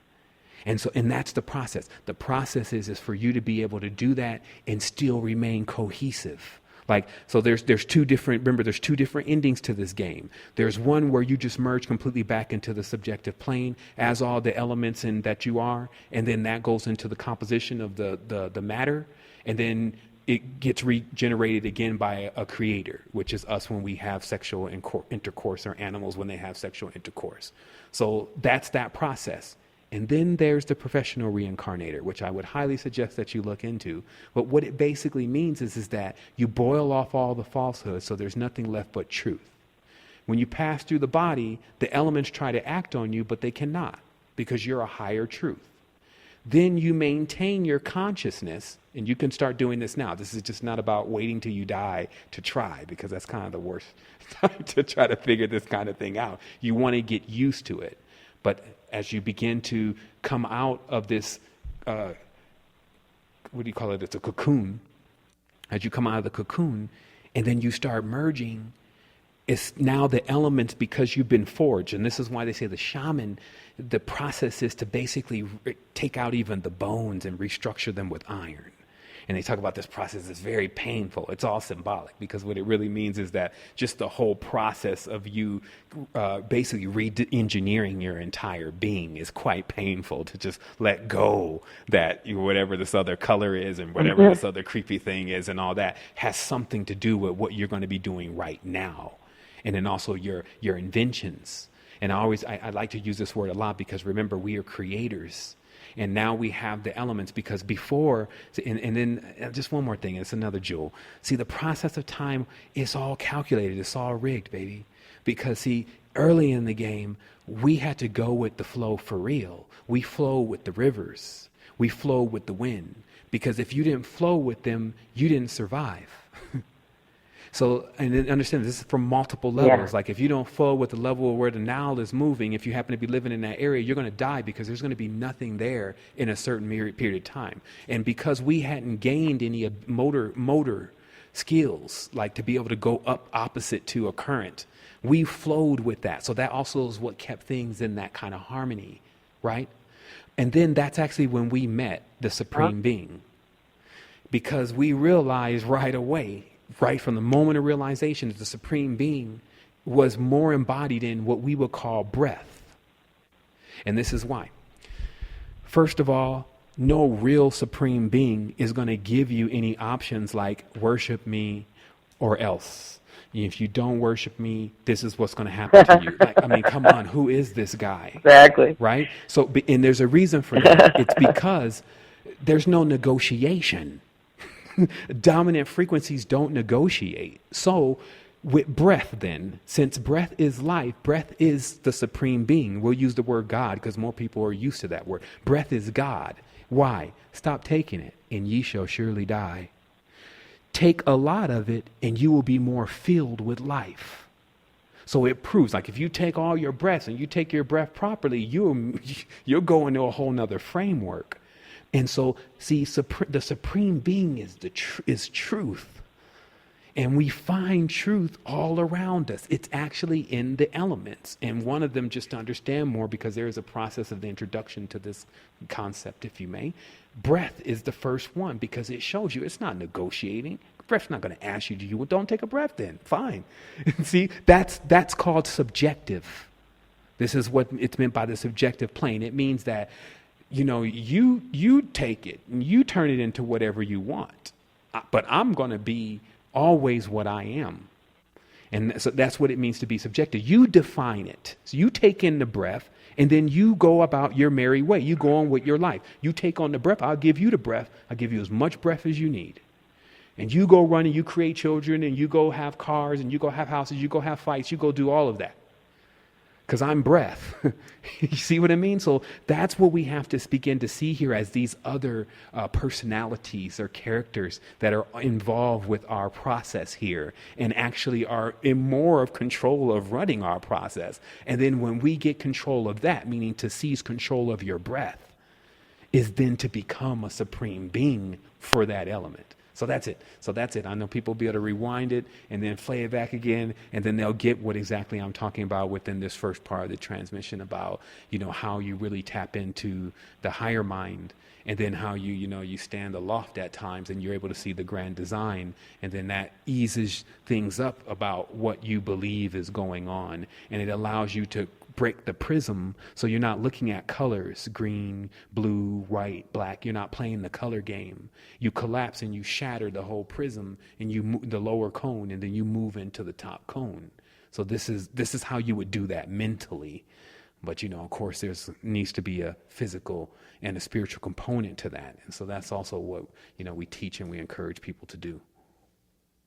And that's the process. The process is for you to be able to do that and still remain cohesive. Like, so there's two different endings to this game. There's one where you just merge completely back into the subjective plane as all the elements in that you are, and then that goes into the composition of the matter, and then it gets regenerated again by a creator, which is us when we have sexual intercourse, or animals when they have sexual intercourse. So that's that process. And then there's the professional reincarnator, which I would highly suggest that you look into. But what it basically means is that you boil off all the falsehoods, so there's nothing left but truth. When you pass through the body, the elements try to act on you, but they cannot, because you're a higher truth. Then you maintain your consciousness, and you can start doing this now. This is just not about waiting till you die to try, because that's kind of the worst time to try to figure this kind of thing out. You want to get used to it. But as you begin to come out of this, what do you call it? It's a cocoon. As you come out of the cocoon, and then you start merging, it's now the elements, because you've been forged. And this is why they say the shaman, the process is to basically take out even the bones and restructure them with iron. And they talk about this process is very painful. It's all symbolic, because what it really means is that just the whole process of you basically re-engineering your entire being is quite painful, to just let go that whatever this other color is and whatever this other creepy thing is and all that has something to do with what you're going to be doing right now. And then also your inventions. And I like to use this word a lot, because remember, we are creators. And now we have the elements, because before, and then just one more thing, it's another jewel. See, the process of time is all calculated. It's all rigged, baby. Because see, early in the game, we had to go with the flow for real. We flow with the rivers. We flow with the wind. Because if you didn't flow with them, you didn't survive. So, and then understand, this is from multiple levels. Yeah. Like if you don't flow with the level where the Nile is moving, if you happen to be living in that area, you're going to die, because there's going to be nothing there in a certain period of time. And because we hadn't gained any motor skills, like to be able to go up opposite to a current, we flowed with that. So that also is what kept things in that kind of harmony, right? And then that's actually when we met the Supreme Being, because we realized right away, right from the moment of realization, that the Supreme Being was more embodied in what we would call breath. And this is why. First of all, no real Supreme Being is going to give you any options like worship me or else. If you don't worship me, this is what's going to happen to you. Like, I mean, come on, who is this guy?
Exactly.
Right? So, and there's a reason for that. It's because there's no negotiation. Dominant frequencies don't negotiate. So with breath then, since breath is life, breath is the Supreme Being. We'll use the word God because more people are used to that word. Breath is God. Why? Stop taking it and ye shall surely die. Take a lot of it and you will be more filled with life. So it proves, like if you take all your breaths and you take your breath properly, you'll go into a whole nother framework. And so, see, the Supreme Being is truth. And we find truth all around us. It's actually in the elements. And one of them, just to understand more, because there is a process of the introduction to this concept, if you may, breath is the first one, because it shows you it's not negotiating. Breath's not going to ask you, well, don't take a breath then. Fine. See, that's called subjective. This is what it's meant by the subjective plane. It means that you take it and you turn it into whatever you want, but I'm going to be always what I am. And so that's what it means to be subjective. You define it. So you take in the breath and then you go about your merry way. You go on with your life. You take on the breath. I'll give you the breath. I'll give you as much breath as you need. And you go run and you create children and you go have cars and you go have houses. You go have fights. You go do all of that. Because I'm breath. You see what I mean? So that's what we have to begin to see here as these other personalities or characters that are involved with our process here and actually are in more of control of running our process. And then when we get control of that, meaning to seize control of your breath, is then to become a Supreme Being for that element. So that's it. So that's it. I know people will be able to rewind it and then play it back again, and then they'll get what exactly I'm talking about within this first part of the transmission about, how you really tap into the higher mind, and then how you stand aloft at times and you're able to see the grand design, and then that eases things up about what you believe is going on, and it allows you to break the prism, so you're not looking at colors, green, blue, white, black. You're not playing the color game. You collapse and you shatter the whole prism, and you move the lower cone, and then you move into the top cone. So this is how you would do that mentally. But of course, needs to be a physical and a spiritual component to that, and so that's also what we teach and we encourage people to do.